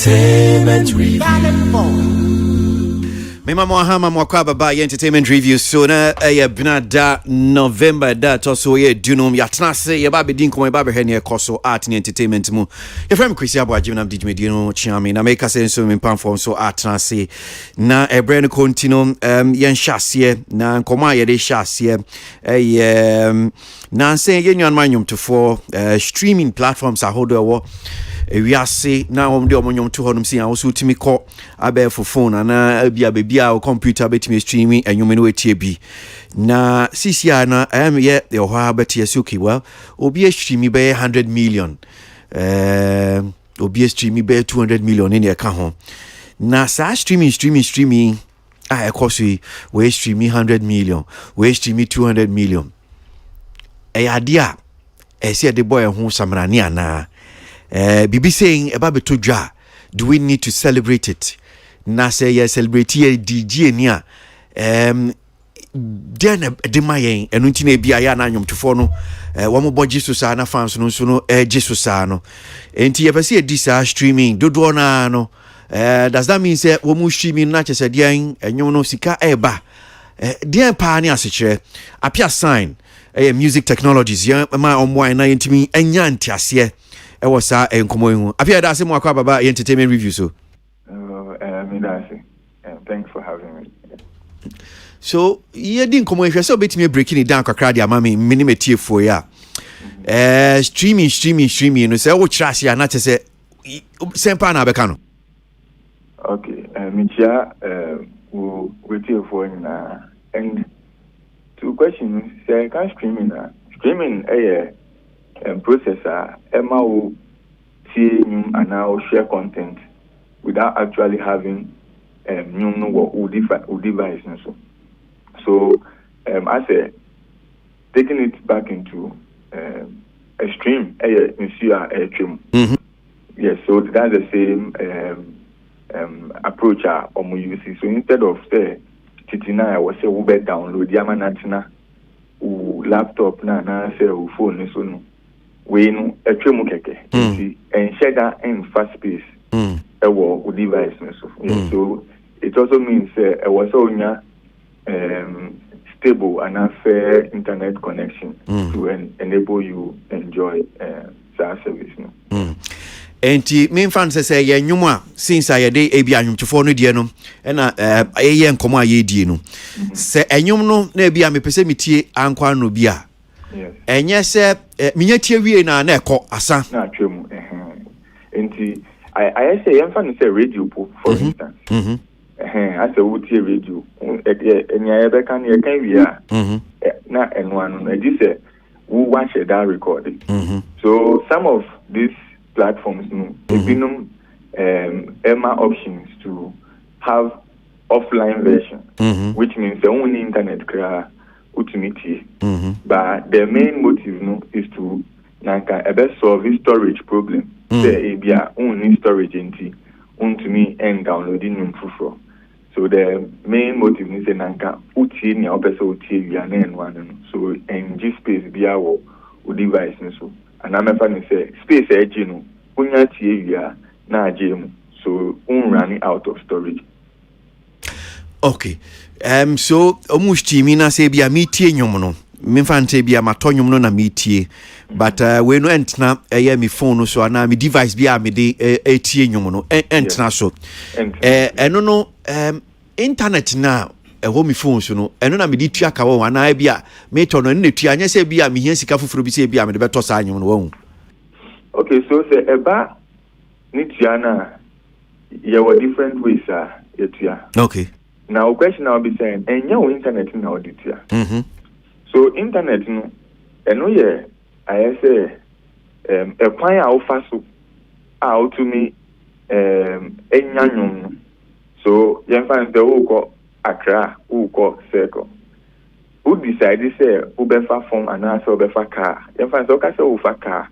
Entertainment Review. Mema Mohama Mwakwaba by Entertainment Review. So na Bnada November that also ye dunum yatnase ye babe din komo babe hene koso art ni entertainment mu. Ye frame Chris Abo ajimna mdiji medino chiame na make sense so me pamfom so atnase na ebre no continue yen hyase na nkoma ye de hyase na nse ye nwan manyum to for streaming platforms ahodo wo we are say now on the omonyom to honum see also timi call abe for phone na bia o computer betimi streaming enyum no etie bi na CCR na ye the ho abeti asuki well obi streaming be 100 million obi streaming be 200 million in your account na sa streaming of course we streaming 100 million we streaming 200 million adia say the boy who samrani ana Bibi saying about to dra. Do we need to celebrate it? Na say yes, celebrate here DJ nia. Then de mayen enu ntine bia ya na nwom tofo no wo mo bo Jesus na fans no so no Jesus no enti ye pese edi sa streaming dodo na no does that mean say wo mo streaming na chese dian enwom no sika eba dian pa ni asechire apia sign music technologies ya ma omwan na yentimi anya ntiase e was enkomo hu apia da se mo akwa baba entertainment review so thanks for having me. So ye din komo ehwe so betimi breaking it down kakra dia mama minimum tiefo ya streaming no say wo chirase ya na chese sempa na beka no Okay michia wo tiefo na and two questions say can streaming processor MAO see and now share content without actually having device and so I say taking it back into a stream yes, so that's the same approach I'm using. So instead of say Titina I was say we better download Yamanatina laptop na say phone so no we no etwemu keke and share that in fast space device so so it also means I was onya stable and fair internet connection to enable you enjoy that service no enti me fan say ye nwuma since I dey e bia nwumtofo no die no na ye nkomo aye die no se enwum no na bia me pese metie ankwa no bia enye se minya tie wie na ekọ asa na twemu enti I say ye fan say radio for instance I say we tie radio enya ye be kan ye kan wi na enwanu na di say we watch that recording so some of these platforms no Emma options to have offline version which means the only internet kra ultimately but the main motive no is to nanka solve storage problem say ebia only storage enti untumi and downloading mfufro so the main motive is nanka utie ni opeso utie wi na enwan so ng space bia wo device so and I'm say space edge no unya tie wi na agem so running out of storage. Okay so omushti mi na say bia metie nwom no me fante bia matonyom no na metie but we no entna me phone so na me device bia me de etie nwom no entna so eno no internet na me phone so no eno na me di tua ka wo na bia me to no ne tua anya say bia me hia sika foforo bi say bia me de beto sa nwom no wo. Okay, so say eba ni tua na there were different ways tua. Okay. Now question I'll be saying enya internet na auditia. So internet no eno ye I say e kwan a ofa so a to me enya nwom so yen find the uko Accra uko circle who decide say ubefa form and also ubefa car yen find so ka say ufa car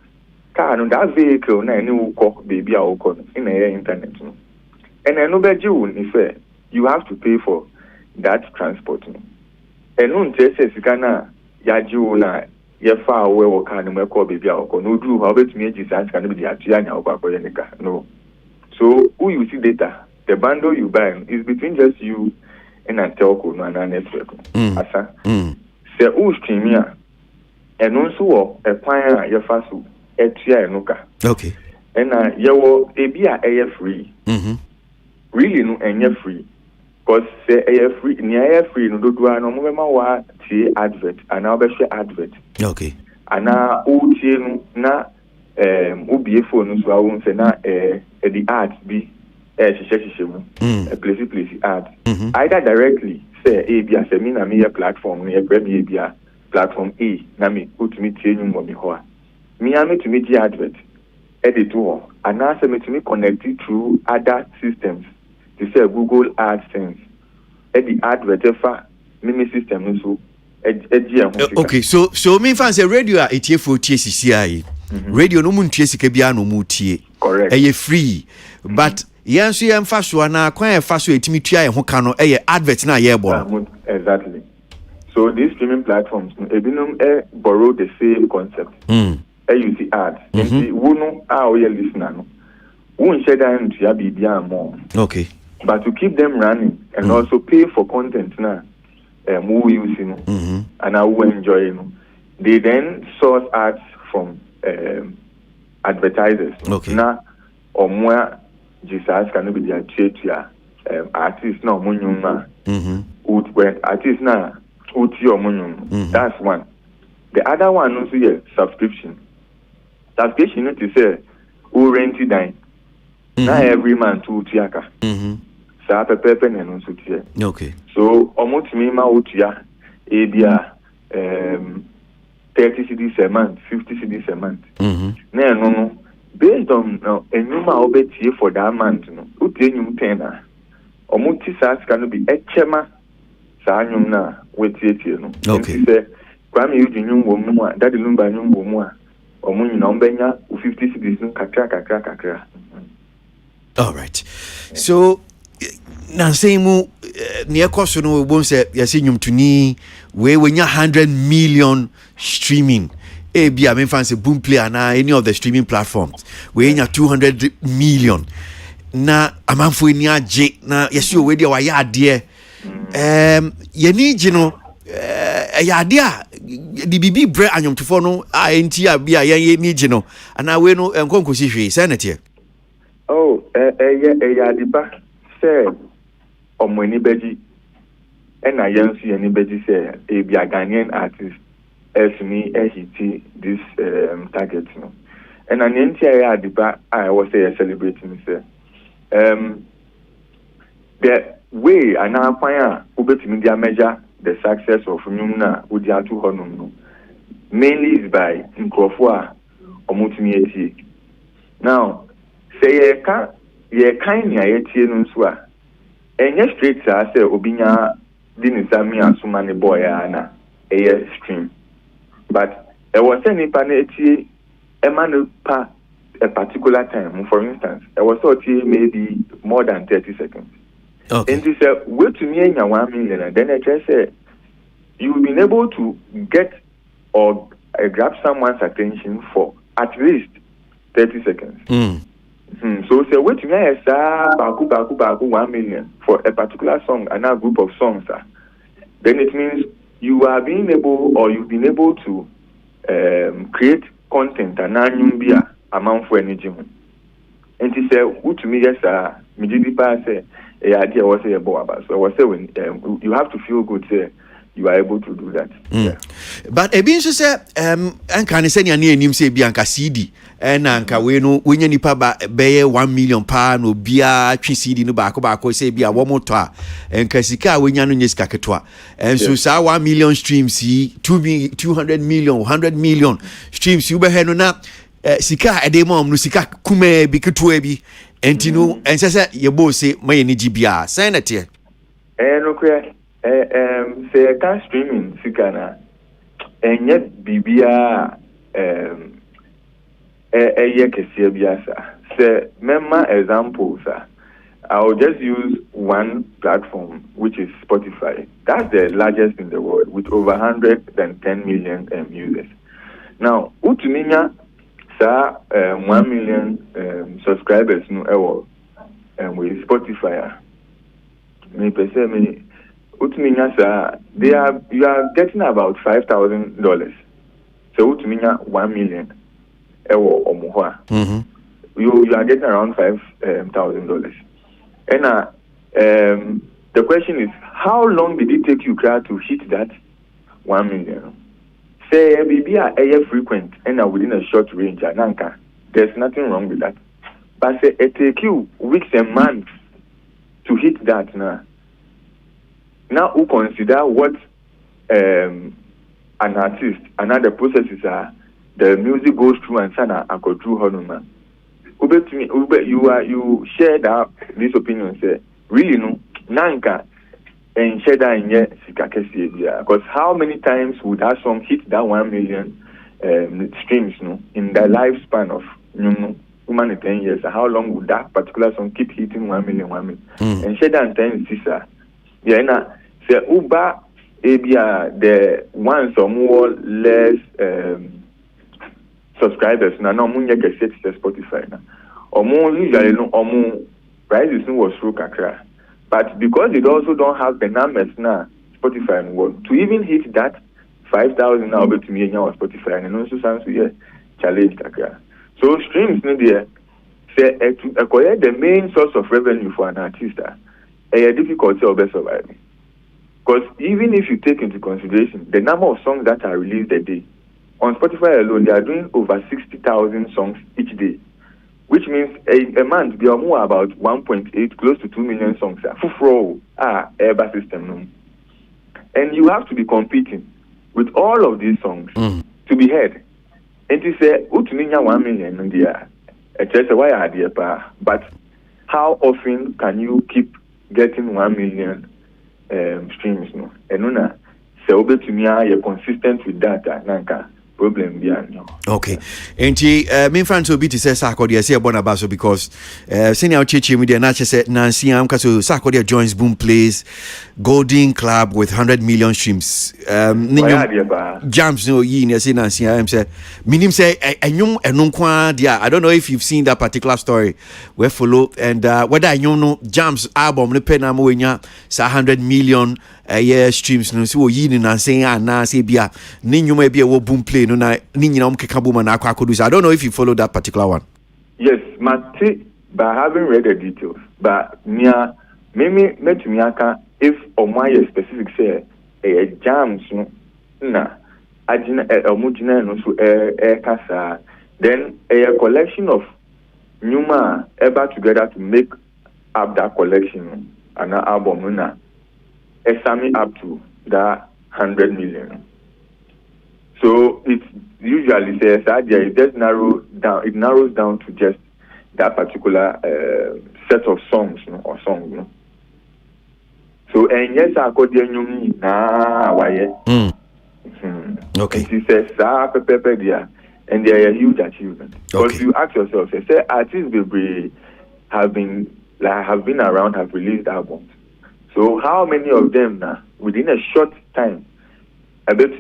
no that vehicle na any uko baby a uko in the internet no and eno beji won say you have to pay for that transport no eno nte say sika na yaji wona ye fa awe wo ka no meko baby a uko no duru ha obetumi agi sa sika no bi atua nya uko akoye nika no So who you see data, the bundle you buy is between just you and a telco no and a network. Asa. Say who stream here, and also a plan your fast etia enuka. Okay. And yawo ebia air free. Really no and free. Because say air free, near free no do no mama wa tie advert and now be advert. Okay. And now o tie no na obie phone so I won't say na the ads be a place ad. Either directly say ebia say me na me platform me ebia platform A na me put me tie nyum mo me ho a. Me am to me the advert edit to and now say me to me connect it through other systems. To say Google AdSense, the advert for mini system so okay, so me fan say radio a etie for TCCI. Radio no mun tie sika bia no mu tie. Correct. Eye free. But yen so yen fa so na kwan fa so etimi tua ye ho ka no eye advert na ye bo. Exactly. So these streaming platforms ebinum borrow the same concept. You see ads. And see who know how you listener no. Who share that into ya bibia more. Okay. But to keep them running and also pay for content now, who use and I will enjoy they then source ads from advertisers. Okay. Now or more Jesus can be their theatre artists now munyuma. When artists now uti or munyum. That's one. The other one also is subscription. Subscription is to say who rent it down. Now every man to tiaka. Sa pepe na no so tie. Okay. So omotimi ma otua ebia 30 cedis a month, 50 cedis a month. Na no based on enuma obetie for that month no. Utie nyum 10 na. Omoti sa can be echema sa nyum na wetie no. Okay. Say kwame yuji nyum wo mu a dadi lumba nyum wo mu a omunyi na ombenya 50 cedis no kakra. All right. So Nancy mu near cost no won't say yes in tuni we when you 100 million streaming. Be I mean fancy boom play and any of the streaming platforms. We in 200 million. Na amanfo ni age na yes you we there why there. You need you know ya there the bibi bre anyom to no enti bia ye need you know and we no enkonko si hwe senator. Oh ya diba say omweni beji ena yensu yeni beji say e be a Ghanaian artist esmi ehiti this target no ena nenti ya diba I was say celebrating say the way ana kwanya ubetimi dia measure the success of nyumna udi atu honum no mainly is by nkrofo a omutimi etie. Now say ye kind ya yetie no so a enye straight say obinya dinisami asuma ne boy na stream but e was any pa na etie e man pa a particular time. For instance e was maybe more than 30 seconds. Okay. And this wait to me in 1 million and then I just say you've been able to get or grab someone's attention for at least 30 seconds. So say wait to me baku 1 million for a particular song and a group of songs. Then it means you are being able or you've been able to create content and now amount for energy. And he said, "Who to me yes me did say idea was a boy so I was saying you have to feel good say you are able to do that." Yeah. But e bin so say anka ne senia na enim say bi anka CD and anka we no wonya nipa ba be 1 million pa no bia twi CD no ba ko say bia wo moto a anka sika wonya no nyesika ketwa and so sa 1 million streams 200 million 100 million streams you be he no na sika edemom no sika kuma bi ketwa bi entino ensese yebo se mayeni gibia senator no kwe say can streaming sika na enye bibia kesiya biasa say memma examples I'll just use one platform which is Spotify. That's the largest in the world with over 110 million users. Now utuminya 1 million subscribers no with Spotify. Me person you are getting about $5,000. So to me, 1 million. You are getting around $5,000. And the question is, how long did it take you to hit that 1 million? Say maybe a frequent and within a short range. There's nothing wrong with that. But say it take you weeks and months to hit that now. Now, who consider what an artist and other processes are, the music goes through and sana and go through Honoma. You share that this opinion say really no nanka and share that in your because how many times would that song hit that 1 million streams in the lifespan of 10 years? How long would that particular song keep hitting 1 million? And share that in 10 sister. Yeah, na say Uber the ones or more less subscribers na no munya get set to Spotify na. Omo usually no omo prices no was through kakra. But because it also don't have the numbers na Spotify to even hit that 5,000 now to me on Spotify and also sounds to challenge kakra. So streams no there say acquire the main source of revenue for an artist. A difficulty of surviving. Because even if you take into consideration the number of songs that are released a day, on Spotify alone, they are doing over 60,000 songs each day, which means a month, they are more about 1.8, close to 2 million songs. Ever system. And you have to be competing with all of these songs to be heard. And you say, 1 million in the but how often can you keep getting 1 million streams? And so to me, you're consistent with that. Problem behind. Okay. And main friends will be to say Sarkodia say Bonabaso because senior chichi media nature said Nancy Amkaso Sarkodia joins Boom Plays Golden Club with 100 million streams. Jams no yi Nancy am say minim say enyum enunkwa dia. I don't know if you've seen that particular story where follow and whether enyum no Jams album no pena mo nya 100 million streams no so yi ni Nancy na say bia ni nyuma bia wo Boom Play no na ni nyina mkekabuma na akwakodu. I don't know if you follow that particular one. Yes, Mate, but I haven't read the details. But maybe if Omaya specific say Jams no na ajina omujina no so kasa, then a collection of Numa ever together to make up that collection and an album na summing up to that 100 million. So it usually says that it just narrows down. It narrows down to just that particular set of songs or songs. So and yes, according na waye. Okay. It says and they are a huge achievement. Because you ask yourself, say artists have been around, have released albums. So how many of them now within a short time, a bit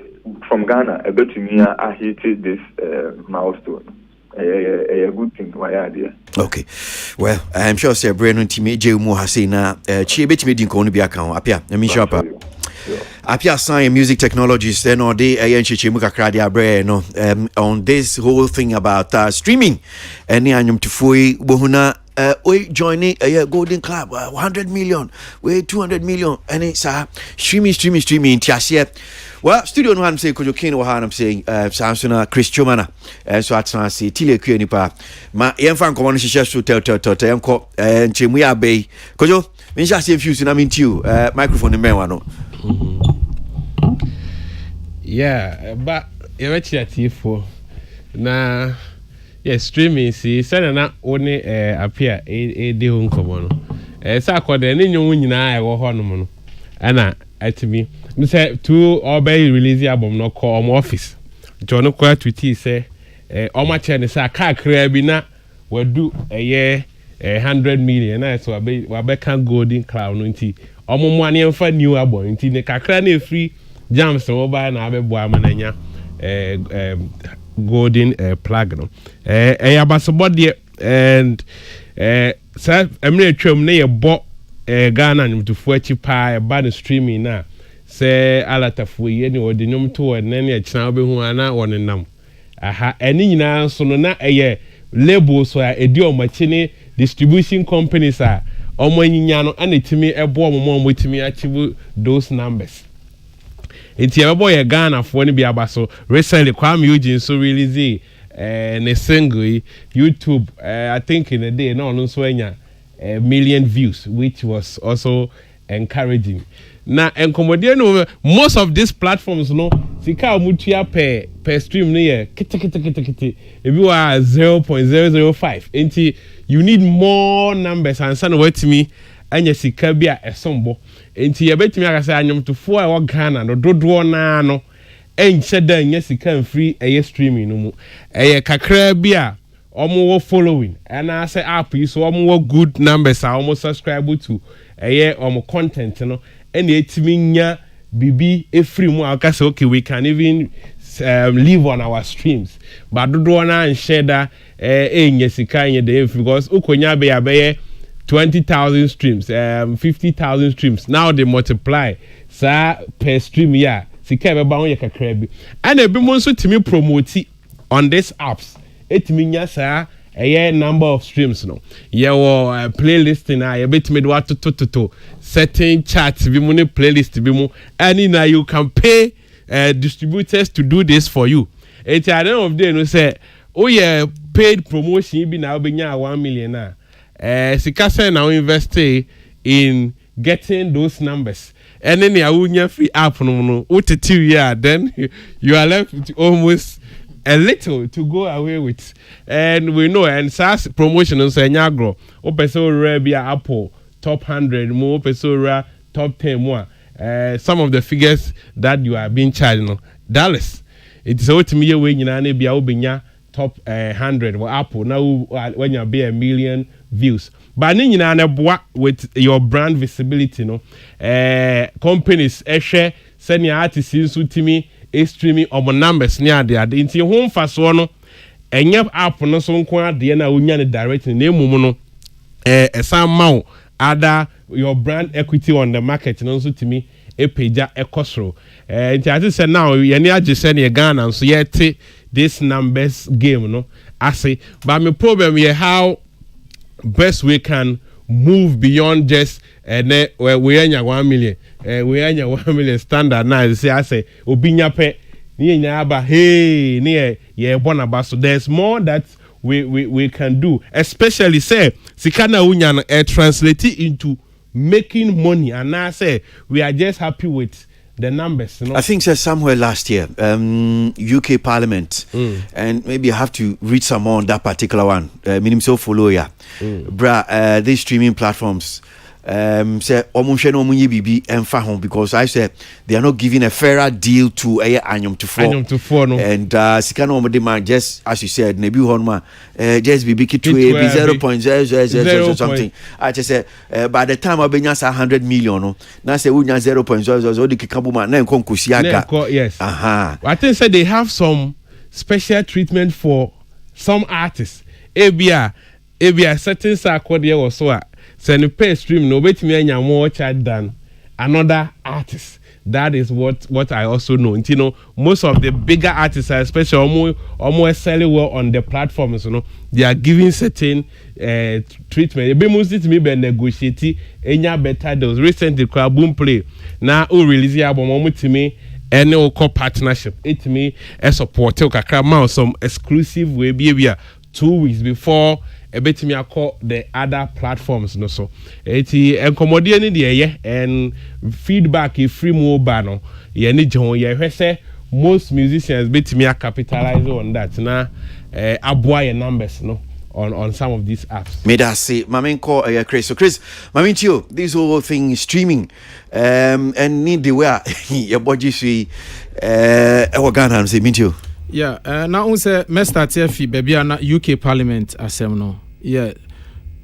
from Ghana, a bit to me, I hit this milestone. A good thing. Why are there? Okay. Well, I'm sure Sir Brennan Timmy J. Muhasina, Chi bit me didn't be account. Apia, let me shop up. Apia Science Music Technologies, then all day, on this whole thing about streaming. And I'm to Fui Bohuna. We joining a Golden Club, 100 million, we 200 million, and it's streaming. Tiasia. Well, studio no I'm saying Kojo King or I'm saying Samsona Chris Chomana. So I say Tile Kuenipa. Ma Yanfan Common Shisha tell Yanko and Chimuya Bay. Kojo, when I say fuse, I mean to you, microphone in Mewano. Yeah, but you're actually for na. Yes, streaming see send na only appear a day home come on. Sa ko de ni nyun nyina e wo ho no no. Ana atimi. Me say two obey release album no call office. John ko tweet say oma che ne say car kra bi na wadu 100 million na so we can Golden Cloud no nti omo ane mfa new album nti ne kakra na free jams so buy na abebo amananya Golden plug no abasobode and sa emre twam na ye bo Ghana nyumtufu achi pa ba no streaming na se alatafo ye ne ode nyum to na ne akina obehu ana wonenam aha eni nyina so no na eye label so a edi omachi ne distribution companies a omanyinya no ana timi ebo omo timi achieve those numbers. Enti ebe boy Ghana fo ne bi abaso recently Kwame Eugene so release ne single YouTube I think in a day no no so anya a million views, which was also encouraging. Now, no, most of these platforms, no, sika mutia per stream near kiti. If you are 0.005, and you need more numbers and send away to me, and you see Kabia a sombo. And you bet me, I say, I'm to 4 hour Ghana, no, do no, and said, yes, you can free a streaming, no, a kakrabia. Almost following and I say app you so almost good numbers are almost subscribe to almost content you know and it mean BB every more say okay we can even live on our streams but do wanna and share that because ukonya be 20,000 streams 50,000 streams now they multiply sa per stream yeah sika be ba won yakakra bi and e bi mo nso timi promote on these apps etiminya sa number of streams no yewo playlist na ye betimi do atototo certain charts bi mu ne playlist bi mu and now you can pay distributors to do this for you at the end of the day no say oh yeah paid promotion bi na obenya 1 million na sika say now invest in getting those numbers and then you free app no then you are left with almost a little to go away with, and we know and SaaS promotion on Senyagro, Opeso be Apple top 100 more, Opeso top 10 more. Some of the figures that you are being charged no Dallas. It's ultimately when you be obinya top 100 or Apple now when you be 1 million views. But then you with your brand visibility, no companies share send your artists into me. Streaming of numbers near the other into home fast one and yep app no so nko ade na onya ne direct na emu no some other your brand equity on the market no so timi e page e kosoro nti I say now ye ne age se ne Ghana so yet this numbers game no I say but my problem here how best we can move beyond just we anya 1 million we anya 1 million standard now I say obinya pe ni nya ba hey ni ye bona so there's more that we can do especially say sikana unya no translate it into making money and now say we are just happy with the numbers you know? I think somewhere last year UK Parliament and maybe I have to read some more on that particular one minimum so follow ya these streaming platforms say almost no money bibi emfa home because I said they are not giving a fairer deal to anyum to four no and sikana omo demand just as you said nebi honma just bibi ki to 0.000 something I just said by the time obenya 100 million no na say unya 0.00 odi kikabuma na nkonkosi aga yes I think say they have some special treatment for some artists ebia certain sakode or so send pay stream no bet me anya more charge than another artist. That is what I also know. You know, most of the bigger artists, especially almost selling well on the platforms, you know, they are giving certain treatment. Be mostly to me be negotiate any better deals. Recently, Boom Play now release album to me any oko partnership. It me a support some exclusive way behavior 2 weeks before. Ebetimi akọ the other platforms no so eti enkomodie ni de and feedback e free mobile no ye ni jon ye hwese most musicians betimi capitalize on that na aboa your numbers no on some of these apps. Me da say mamenko Chris. So Chris, mamintio this whole thing streaming and need the where your body see Ghana say mintio. Yeah, now on say me start here fi baby na UK Parliament asem no. Yeah.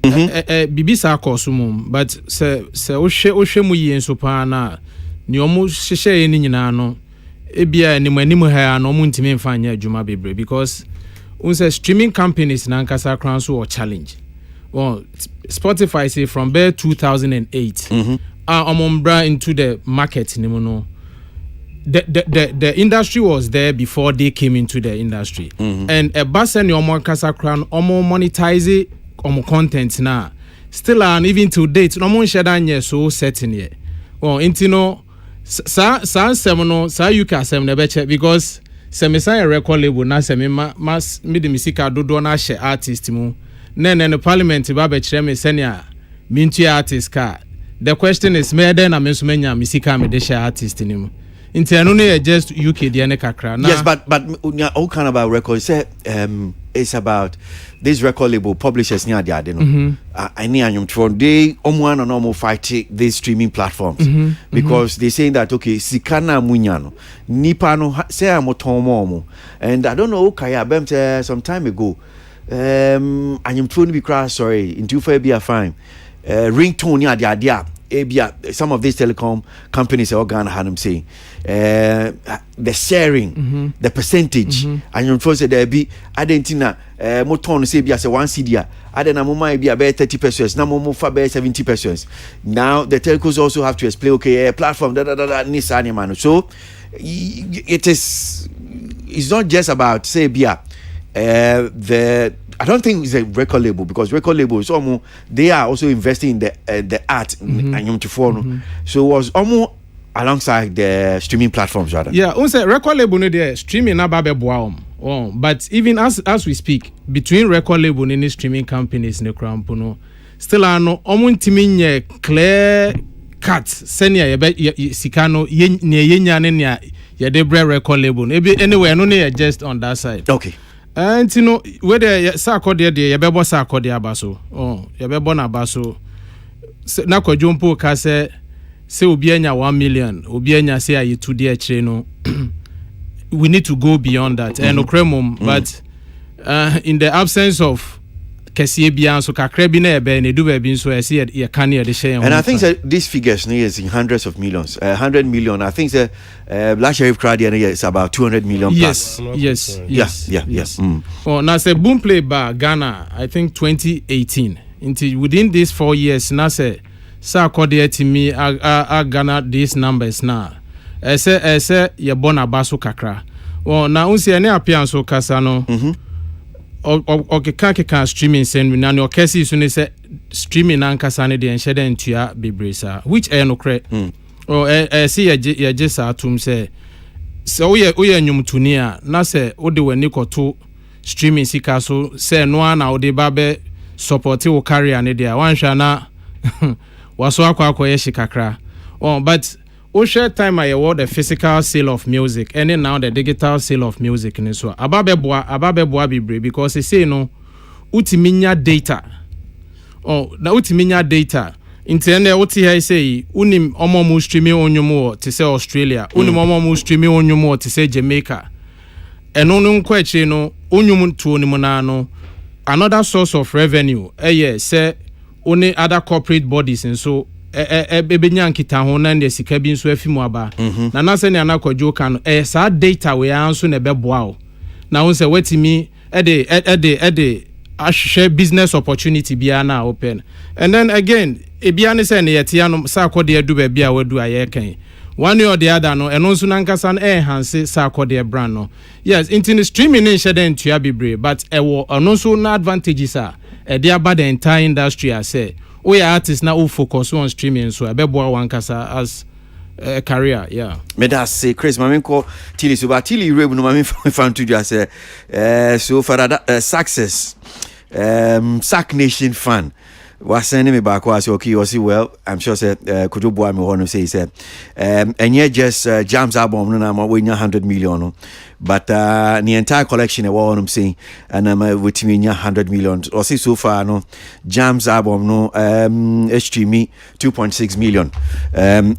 Bibi sa koso mum but se ohwe mu yi enso pa na ni omo hyehyɛ ni nyina no ebia animu ha na omo ntimi mfa anya adwuma bebre because on say streaming companies na nkasa kran so or challenge. well, Spotify say from there 2008 omombra into the market no. The industry was there before they came into the industry. And a basa ni omo kasa crown omo monetize omo content na still and even to date no mo sheda nye so certain here. Well, intino sa semono sa you can sem never check because se sign a record label na se me me the music dodo na share artist mu na the parliament ba be kire me senia mintu artist ka. The question is me then na me so menya music me de share artist ni mu. Inti anu ne just UK de ne kakra na. Yes, but all kind about records say it's about this record label publishers near the adeno. I need anyum from they omuano normal fight these streaming platforms because they saying that okay sikana munyano nipa no say amotomo and I don't know kaya bem some time ago anyum trying be crash sorry into for be a fine ringtone near the idea. Some of these telecom companies are going to have them say the sharing, the percentage, and you know, there be Argentina, Moton say be as a 1 CD, Adena Muma be about 30%, now Momo for 70%. Now the telcos also have to explain, okay, platform, Nissan man. So it's not just about say I don't think it's a record label because record labels almost they are also investing in the art so it was almost alongside the streaming platforms rather. Yeah, on say record label no there streaming na ba be boa but even as we speak between record label and streaming companies ne krampo no still ano ntimi nye clear cut senia ye sika no ye nya ne nya ye de record label anyway no ne just on that side. Okay. And you know whether sa akode de ye bebo sa akode abaso ye bebo na abaso na kwadwompo ka se obi anya 1 million obi anya say aye 2 de akire no we need to go beyond that and okremum but in the absence of kesiye bia so kakra bi na ebe na du ba bi so ese ye kan ye de share. And I think that these figures is in hundreds of millions 100 million. I think that Black Sheriff Crowd is about 200 million plus. Yes. Oh, now say Boomplay bar Ghana I think 2018 into within these 4 years na say sa akode atimi a Ghana these numbers na ese ye bona baso kakra. Oh, na unse ene appearance so kasa no okay can streaming send na no kesi so ne say streaming na nkasa ne de enhede ntua bebresa which no cre see ye just atum say so we nyumtuni a na say wo de wani koto streaming sika so say no na wo de ba be support wo career ne dia wan hwa na waso akwa ye shikakra but o share time I award the physical sale of music and now the digital sale of music and so ababeboa bibre because they say no utiminya data na utiminya data intende oti here say unim omo streaming onwumo to say Australia unim omo streaming onwumo to say Jamaica eno no nkwachi no onwum to onim na no another source of revenue say only other corporate bodies and so ebenya nkita ho na ne sika bi nso afimu aba na na se ne anakwadwo kan sa data we anso na beboa o na won se wetimi ede share business opportunity bia na open and then again ebia ne se ne yete ano sa akode adu ba bia wadu aye kan one or the other no eno nso na nkasa na enhance sa akode brand no yes internet streaming ne share den tua bibre but ewo ono nso na advantages are dey about the entire industry I say we artists now focus on streaming so abeboa wankasa as a career. Yeah, me da say Chris mamenko tili so ba tili rebu no mamen fan to just so for that success Sack Nation fan was sending me back was okay you see well I'm sure say could you boy me want to say and yeah just Jams album no na we 100 million but the entire collection I want to say and I'm with me 100 million or see so far no Jams album no streamy 2.6 million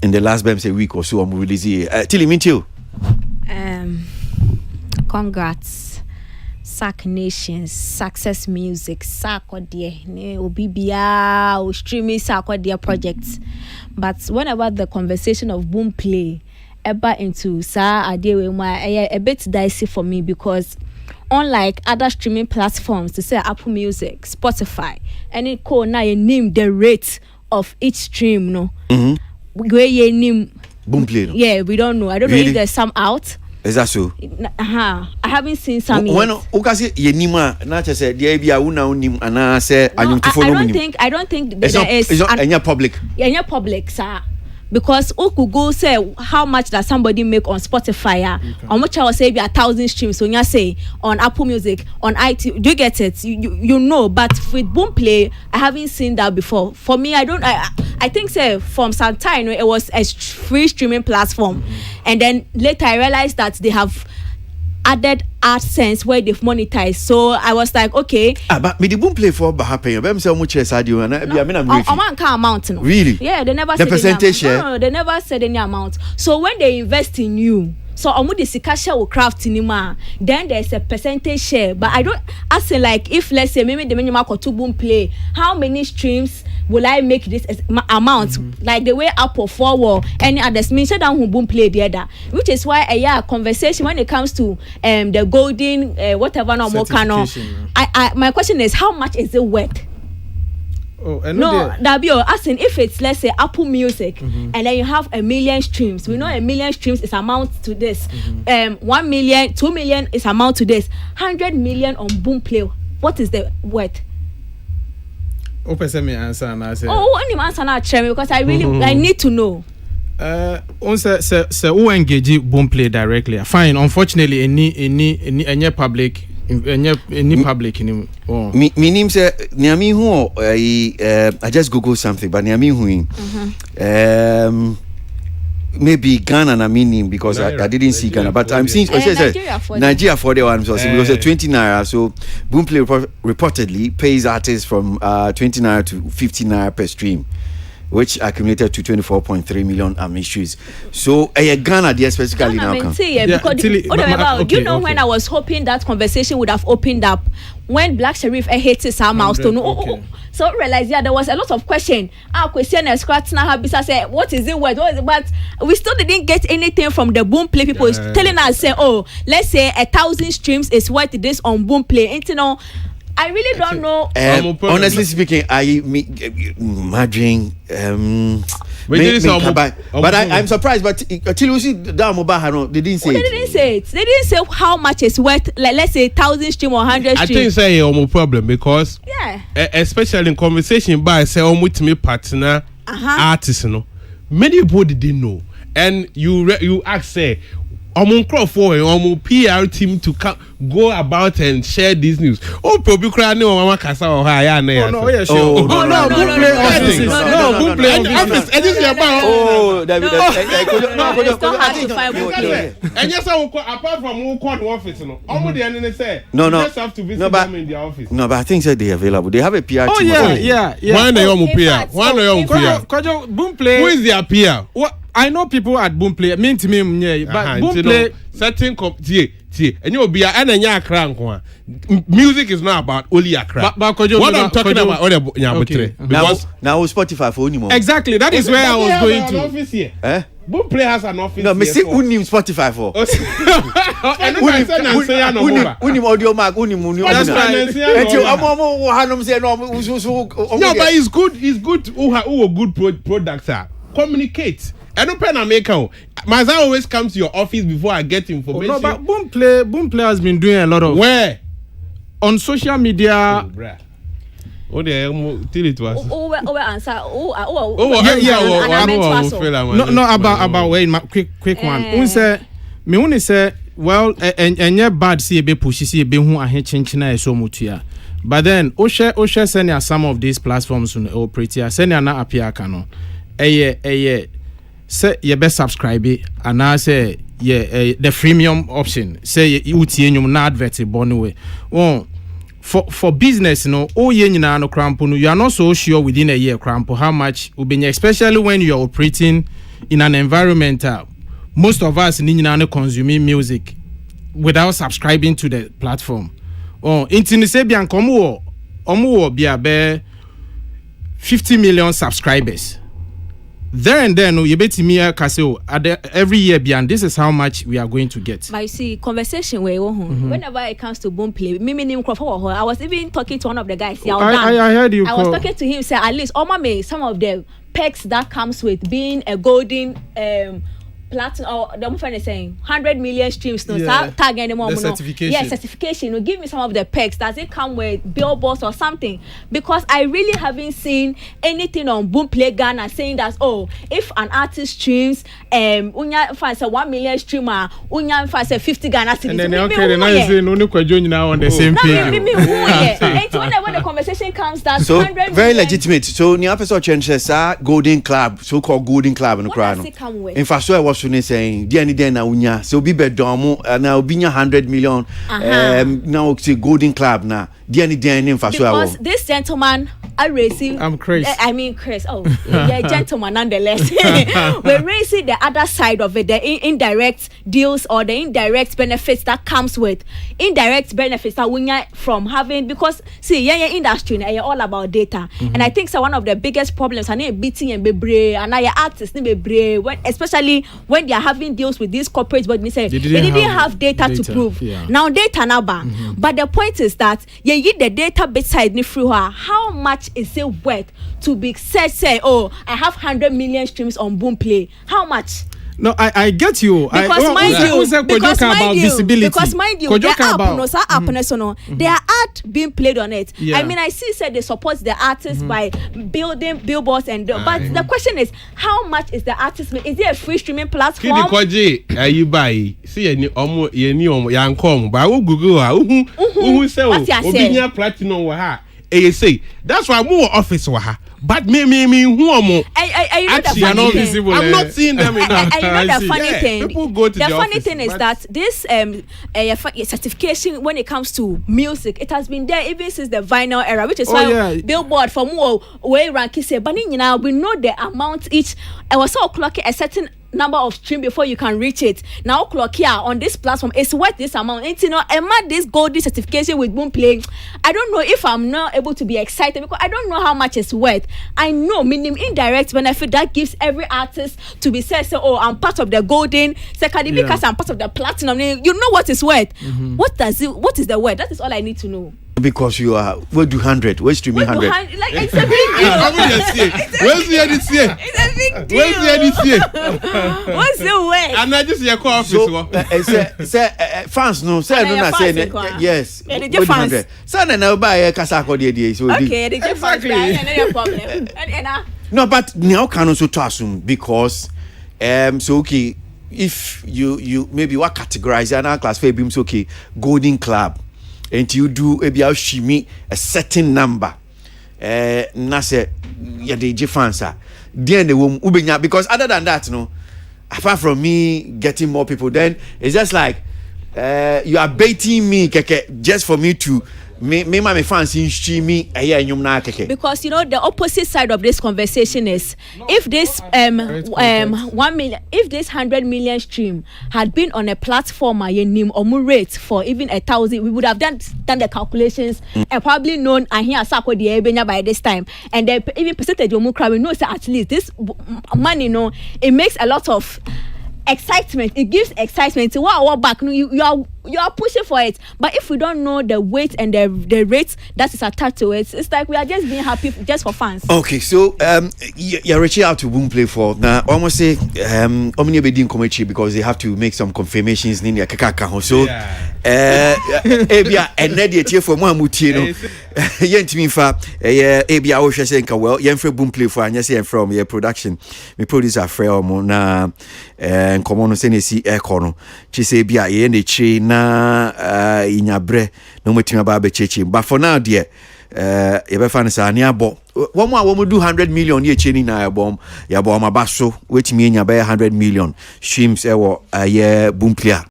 in the last say week or so I'm release till me too congrats Sack Nations, Success Music, Sakodie, ne Obibia, or streaming Sakodie projects. But whenever the conversation of Boomplay ever into Sa Adewe, a bit dicey for me because unlike other streaming platforms, to say Apple Music, Spotify, any code now you name the rate of each stream, no. Where you name Boomplay. No? Yeah, we don't know. I don't know if there's some out. Is that so? I haven't seen some yet. When ukasi ye nima na chese dia bia una unim ana se anyumtufo no munim. I don't think there is. It's not any public. Yeah, public, sir. Because who could go say how much does somebody make on Spotify? How much I will say be 1,000 streams. So you say on Apple Music, on IT, do you get it? You know, but with Boomplay, I haven't seen that before. For me, I think say from some time it was a free streaming platform, and then later I realized that they have added AdSense where they've monetized. So I was like, okay. But me the Boomplay for happen. I'm say how much is audio and I mean I'm amount. No. Really? Yeah, they never the said percentage. No, they never said any amount. So when they invest in you, so the sikasha will craft in then there's a percentage share. But I don't ask like if let's say maybe the minimum to Boomplay, how many streams will I make this amount? Like the way Apple forward any others mean down who Boomplay the other, which is why a conversation when it comes to the golden whatever no more canon. My question is how much is it worth? Dabio, asking if it's let's say Apple Music and then you have 1 million streams. We know 1 million streams is amount to this. 1 million, 2 million is amount to this. 100 million on Boomplay. What is the worth? Open me answer and I say. Only answer now, because I really I need to know. On say who engage Boomplay directly. Fine. Unfortunately, any public. Any public in me name say niami hu I just google something but niami hu maybe Ghana na meaning because I didn't see Ghana but I'm seeing Nigeria for the one so because 20 naira so Boomplay reportedly pays artists from 20 naira to 50 naira per stream, which accumulated to 24.3 million issues. So Ghana there specifically now come. You know when I was hoping that conversation would have opened up when Black Sherif hit his milestone. So realize there was a lot of question. Question and scratch now Bisa say what is it worth? But we still didn't get anything from the Boomplay people telling us say let's say 1,000 streams is worth this on Boomplay. You know, I really don't know. Honestly speaking, imagine. But I'm surprised. But until we see that mobile, they didn't say. They didn't say it. They didn't say how much it's worth. Like let's say 1,000 stream or 100 stream. I think say no problem because especially in conversation by say with me partner artist, many people didn't know, and you ask say. For PR team to go about and share this news. Probably cry no mama kasa or higher. No, and yes, apart from who called the office, just have to visit them in their office. No, but I think that they're available. They have a PR team. Why no PR? Boomplay. Who is their PR? What? I know people at Boomplay. Mean to me, but Boomplay certain and you'll be an crank. Music is not about only Accra. But what I'm talking about because now Spotify for anymore. Exactly, that is where I was going to. Office here. Boomplay has an office. No, me see unim Spotify for. Unim audio mark unim. No, but it's good. It's good. Who good products are communicate. I don't pen and make out. My son always comes to your office before I get information. No, but Boomplay has been doing a lot of where on social media. Oh, they tell it was. No, about wait, quick one. Unse me uni say well, enye bad see be push see be hu ahenchenchina so mutua. But then Osha send some of these platforms on operate here. Send na appear canon. Say you best subscribe and I say the freemium option say you tie nyum na advert born way. For business nyina no crampo you are not so sure within a year crampo how much will be, especially when you are operating in an environment most of us nyina no consuming music without subscribing to the platform. Intini say bian omo bia be 50 million subscribers. there and then, you bet me every year beyond this is how much we are going to get. But you see, conversation where whenever it comes to boom play, I was even talking to one of the guys. I heard you. I was talking to him. Say at least some of the perks that comes with being a golden platinum, or the friend is saying 100 million streams, no tag anymore. The certification. Yeah, certification. No, give me some of the perks. Does it come with billboards or something? Because I really haven't seen anything on Boomplay Ghana saying that if an artist streams unya fans 1 million streamer, unya fans 50 Ghana cedis. And then now you say no kwajo now on the same page. When the conversation comes that so 100 very million, legitimate. So ni afeso change Golden Club, so called Golden Club in the crowd. What does it come with? In fact, so I was saying the na unya so be bedomo na obinya 100 million now say Golden Club na the in fact so because this gentleman are racing. I'm Chris. I mean Chris. Oh, yeah, gentleman nonetheless. We're raising the other side of it, the indirect deals or the indirect benefits that comes with indirect benefits that we get from having, because see, industry now all about data, and I think so one of the biggest problems I need beating and be and I artists be brave, especially when they are having deals with these corporates, but they say they didn't have data to prove. Yeah. Now data now, but the point is that you the data beside me through her. How much is it worth to be said? Say, I have 100 million streams on Boomplay. How much? No, I get you. Because mind you, their art being played on it. Yeah. I mean, I see said they support the artists by building billboards but the question is, how much is the artist? Is it a free streaming platform? You buy see any yankom but Google who say obinya platinum wa ha say that's why more office wa ha. But me who am actually are not visible. I'm not seeing them enough. You know the funny thing. People go to the funny office, thing is that this certification when it comes to music, it has been there even since the vinyl era, which is why Billboard for more way ranking say, but now we know the amount each. I was so clocking a certain number of stream before you can reach it. Now clock here on this platform it's worth this amount. And this golden certification with Boomplay, I don't know if I'm not able to be excited because I don't know how much it's worth. I know minimum indirect benefit that gives every artist to be said, I'm part of the golden second because I'm part of the platinum. You know what it's worth. What is the word? That is all I need to know. Because you are we do 100, we're streaming 100. Like it's a big deal. Where's the edit here? It's a big deal. Where's the edit here? What's the word? And I just your office. So fans no say no na say yes. Yeah, the fans. Say na buy kasa ko dey so okay, the fans no problem. No, but now can also to assume because so okay, if you maybe what categorize an class for beams okay, Golden Club. And you do a certain number. Na say ya the fans are. Then the womb because other than that, apart from me getting more people, then it's just like you are baiting me just for me to my fans in streaming because the opposite side of this conversation is if this 1 million, if this 100 million stream had been on a platform rate for even 1,000, we would have done the calculations and probably known and here the by this time, and the even percentage of we know at least this money it makes a lot of excitement. It gives excitement to what back you are pushing for it, but if we don't know the weight and the rate that is attached to it, it's like we are just being happy just for fans. Okay, so you're reaching out to Boomplay for now almost say omni be din komechi because they have to make some confirmations in their kaka so ebia enede tie for mo amutie no yentimi fa ebia wo hwese nka well yemfre Boomplay for anya say from your production me producer frɛ mo na nkomo no se ne si ekɔ no chi say bia ye ne chi na inyabre no metimi aba be chechi but for now dear you be fan say ani abo one more we do 100 million ye cheni na yabom abaso wetimi nya be 100 million streams ewo ye Boomplay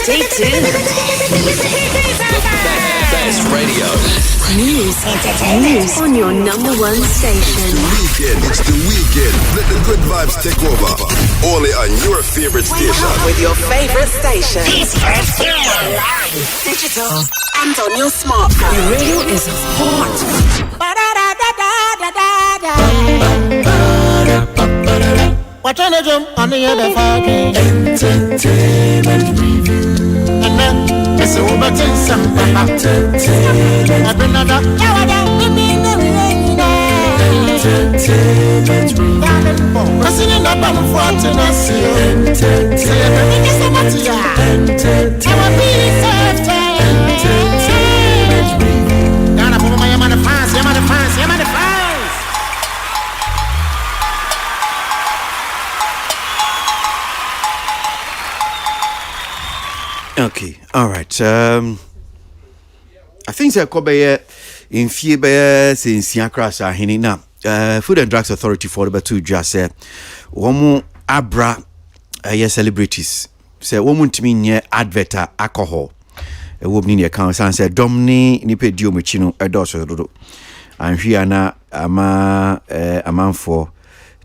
Stay tuned. Best radio. News on your number one station. It's the weekend. Let the good vibes take over. Only on your favorite station. With your favorite station. Digital and on your smartphone. Your radio is hot. Watch on the jump on the other fucking entertainment review. And then it's over to some entertainment. I've been another entertainment review. Pressing in the bottom for Tennessee. Entertainment review. Ghana, my man, the fans, my man, the fans, my man, the fans. Okay, all right. I think that Kobe in Fiebe since Yakras are hinting now. Food and Drugs Authority for the two just said, Womu Abra, celebrities. Say, woman to me adverta alcohol. A woman in your account and said, Domini nipe dio machino, a dorsal dodo. And here na ama a man for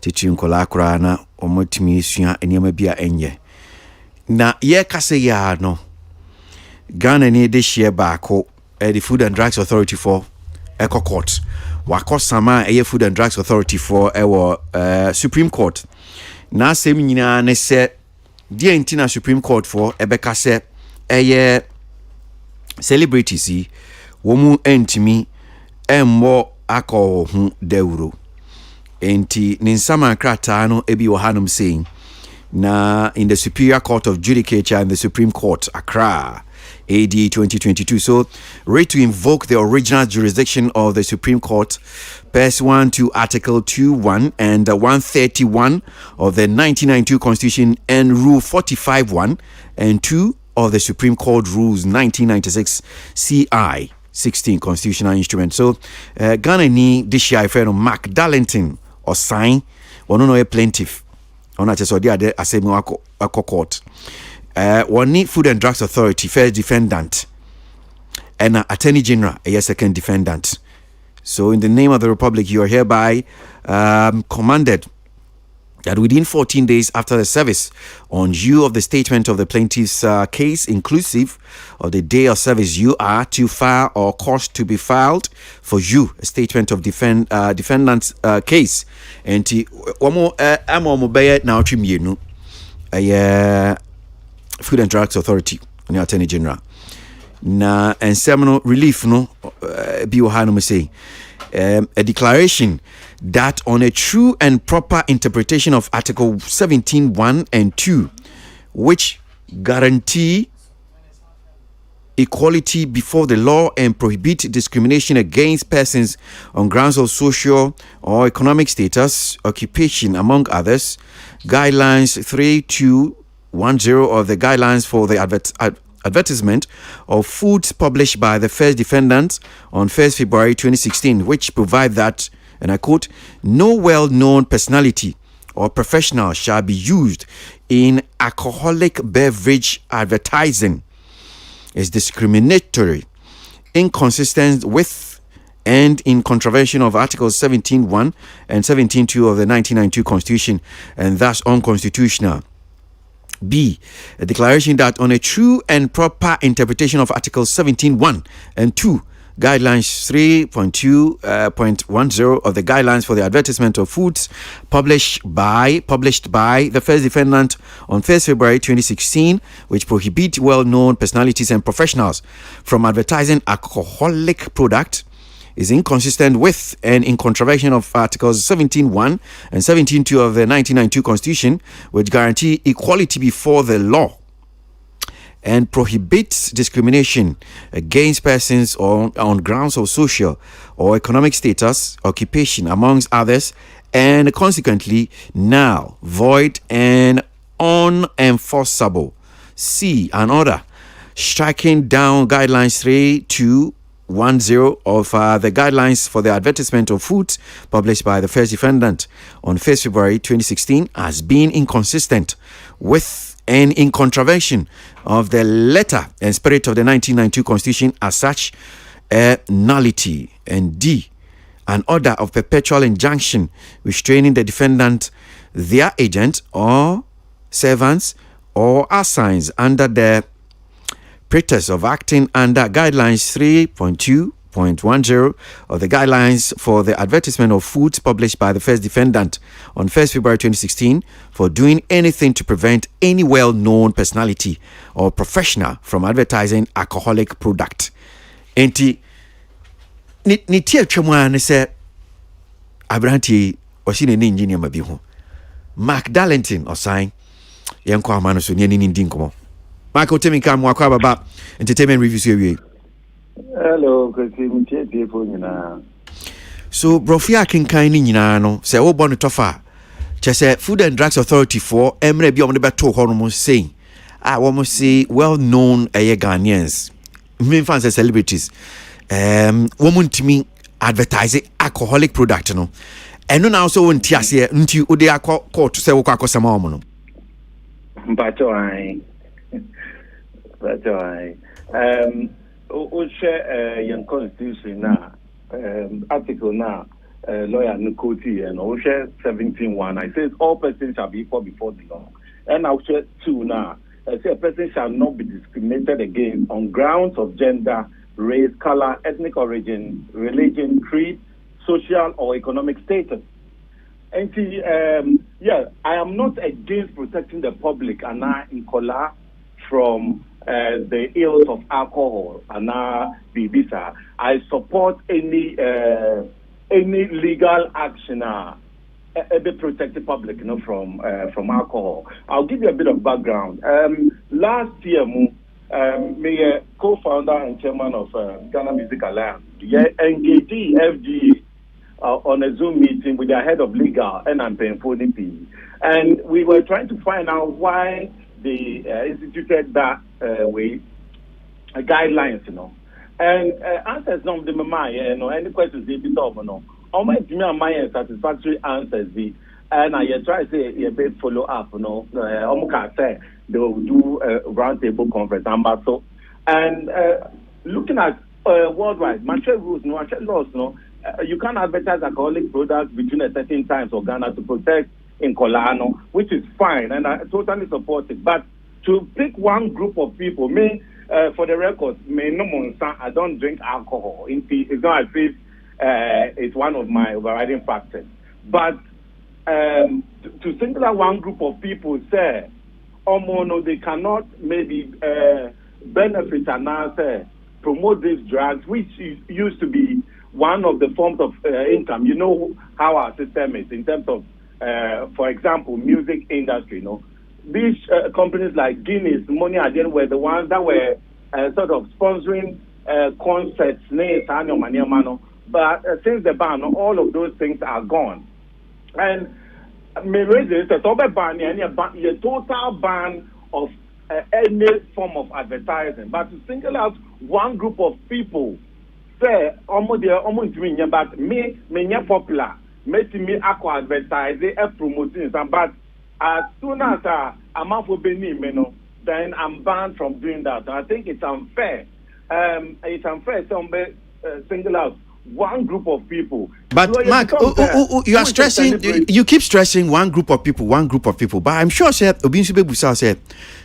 teaching colacra na or motimi suya and yamabia enye. Na ye kase ya no Ghana ni this year back the Food and Drugs Authority for Eco Court wako sama Food and Drugs Authority for Supreme Court na sem nyina ne se die ntina Supreme Court for ebeka se celebrities yi womu entimi emmo akọ hu dawuro enti ninsama krata no ebi wo hanum saying na in the Superior Court of Judicature and the Supreme Court, Accra, AD 2022. So, ready to invoke the original jurisdiction of the Supreme Court, pursuant to Article 2.1 and 131 of the 1992 Constitution and Rule 45.1 and 2 of the Supreme Court Rules 1996 CI 16 Constitutional Instrument. So, Ghana ni DCI friend Mark Darlington or sign, or no a plaintiff. On a so dia de asemi wako court. One need Food and Drugs Authority first defendant and Attorney General a second defendant. So in the name of the Republic, you are hereby commanded that within 14 days after the service, on view of the statement of the plaintiff's case, inclusive of the day of service, you are to file or cause to be filed for you a statement of defendant's case. And one more, I'm on mobile now. Food and Drugs Authority, and the Attorney General. Na and seminal relief no be ohano say a declaration that on a true and proper interpretation of Article 17.1 and 2, which guarantee equality before the law and prohibit discrimination against persons on grounds of social or economic status, occupation, among others, guidelines 3210 of the guidelines for the advertisement of foods published by the first defendant on 1st February 2016, which provide that, and I quote, no well-known personality or professional shall be used in alcoholic beverage advertising, is discriminatory, inconsistent with, and in contravention of Articles 17.1 and 17.2 of the 1992 Constitution, and thus unconstitutional. B. A declaration that on a true and proper interpretation of Articles 17.1 and 2, Guidelines 3.2.10 of the Guidelines for the Advertisement of Foods published by the first defendant on 1st February 2016, which prohibit well-known personalities and professionals from advertising alcoholic product, is inconsistent with and in contravention of Articles 17.1 and 17.2 of the 1992 Constitution, which guarantee equality before the law and prohibits discrimination against persons on grounds of social or economic status, occupation, amongst others, and consequently now void and unenforceable. C. An order striking down Guidelines 3.2.10 of the Guidelines for the Advertisement of Foods published by the first defendant on 1st February 2016 as being inconsistent with and in contravention of the letter and spirit of the 1992 Constitution as such, a nullity. And D, an order of perpetual injunction restraining the defendant, their agent or servants or assigns under the pretext of acting under guidelines 3.2.10 of the guidelines for the advertisement of foods published by the first defendant on 1st February 2016 for doing anything to prevent any well-known personality or professional from advertising alcoholic product. Enti ni tie twemwa ne se abranti osine ne engineer ma bi ho Mark Darlington osan yenko amano so ne ni ndi nkomo Mark otemi ka mo akwa baba entertainment reviews here. Hello, Kasim Tietefo nyina. So brofia kinkan ni nyina no se wo bo no tofa che Food and Drugs Authority for emre bi omde beto ho no mo saying wo mo say well known Ghanaians, main fans and celebrities, woman to me advertise alcoholic product no eno na so won ti ase nti ode court say wo kwakosama omo no mpacho ai o share your constitution na article na lawyer Nkoti and o share 17:1 I says all persons shall be equal before the law, and I share 2 now I say a person shall not be discriminated against on grounds of gender, race, color, ethnic origin, religion, creed, social or economic status. And see, I am not against protecting the public and in color from the ills of alcohol and bibisa. I support any legal action to protect the public, from alcohol. I'll give you a bit of background. Last year, me co-founder and chairman of Ghana Music Alliance, engaged FGA on a Zoom meeting with the head of legal and P. And we were trying to find out why they instituted that way guidelines, And answers no them any questions they be told, almost me and my satisfactory answers be. And I try to say a bit follow up, say they will do a roundtable conference. And looking at worldwide, martial rules, martial laws, you can't advertise alcoholic products between a certain times for Ghana to protect in Colano, which is fine, and I totally support it. But to pick one group of people, for the record, I don't drink alcohol. It's not as if it's one of my overriding factors. But to single out one group of people, say, they cannot maybe benefit and now promote these drugs, which used to be one of the forms of income. You know how our system is in terms of, for example, music industry. These companies like Guinness, Money Again were the ones that were sort of sponsoring concerts. But since the ban, all of those things are gone. And a total ban of any form of advertising. But to single out one group of people, say, but me popular, make me advertising and promoting some. But as soon as I'm out for Benin, then I'm banned from doing that. I think it's unfair. It's unfair to single out one group of people. But so Mark, you are stressing. You keep stressing one group of people. But I'm sure, said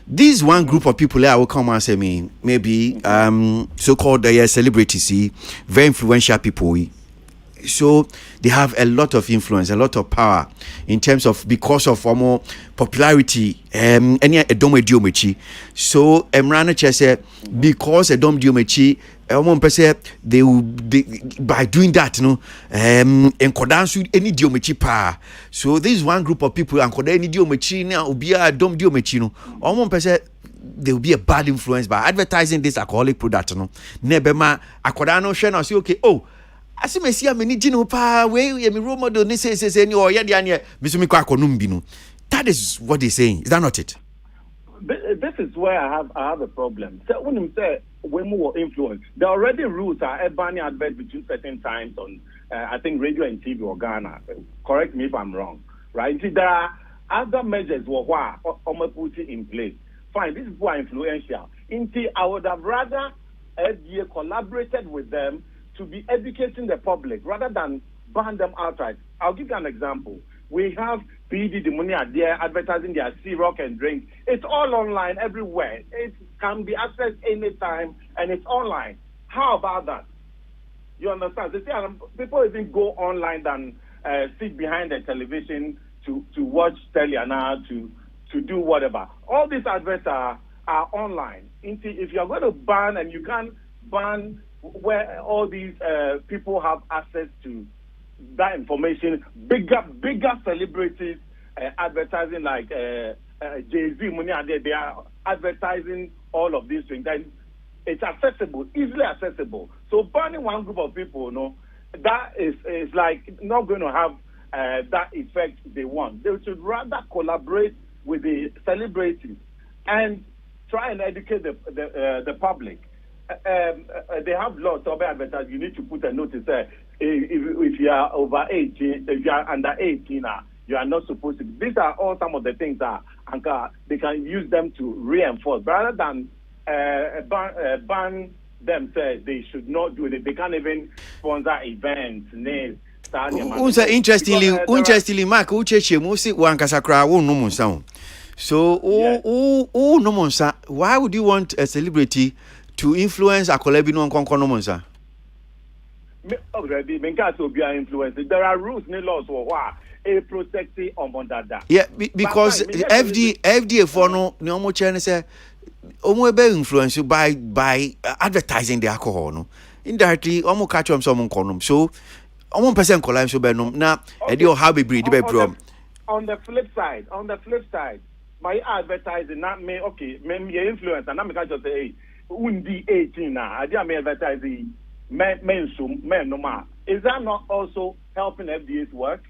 this one group of people. I will come and say me maybe so-called celebrities, very influential people. So they have a lot of influence, a lot of power in terms of because of more popularity. Any Edom Diomechi. So Emrana said because Edom Diomechi. They will by doing that, in accordance any diomechi power. So this is one group of people and any diomechi now will be a dom diomechi. There will be a bad influence by advertising this alcoholic product. Nebema accordano shena say okay. Oh, I see me see a many gino pa way me role model ni say any or yadianye misumi kwa konumbino. That is what they're saying. Is that not it? This is where I have a problem. So when you say when more influence, there are already rules are banning adverts between certain times on I think radio and TV or Ghana. Correct me if I'm wrong, right? There are other measures were what put in place. Fine, these people are influential. I would have rather FDA collaborated with them to be educating the public rather than ban them outright. I'll give you an example. We have PD the money are there advertising their C-Rock and drink. It's all online everywhere. It can be accessed anytime and it's online. How about that? You understand? They say people even go online than sit behind the television to watch Teliana, to do whatever. All these adverts are online. If you're going to ban, and you can't ban where all these people have access to that information, bigger celebrities advertising like Jay-Z, money, they are advertising all of these things. And it's accessible, easily accessible. So banning one group of people, that is like not going to have that effect they want. They should rather collaborate with the celebrities and try and educate the public. They have laws of advertising. You need to put a notice there. If you are over 18, if you are under 18, you are not supposed to. These are all some of the things that they can use them to reinforce rather than ban them. Say they should not do it. They can't even sponsor events. Interestingly, Mark, so, why would you want a celebrity to influence a Kolebino Konkonomonsa? There are rules in laws for what a protecting on that. Yeah, because FDA for no chance say influenced by advertising the alcohol. No, indirectly, catch them some condom. So, 1% collapse so benum. Now, how be breed problem. On the flip side, my advertising not me me influence and I'm just say hey, undi 18 now. I just me advertising men no more. Is that not also helping FDA's work?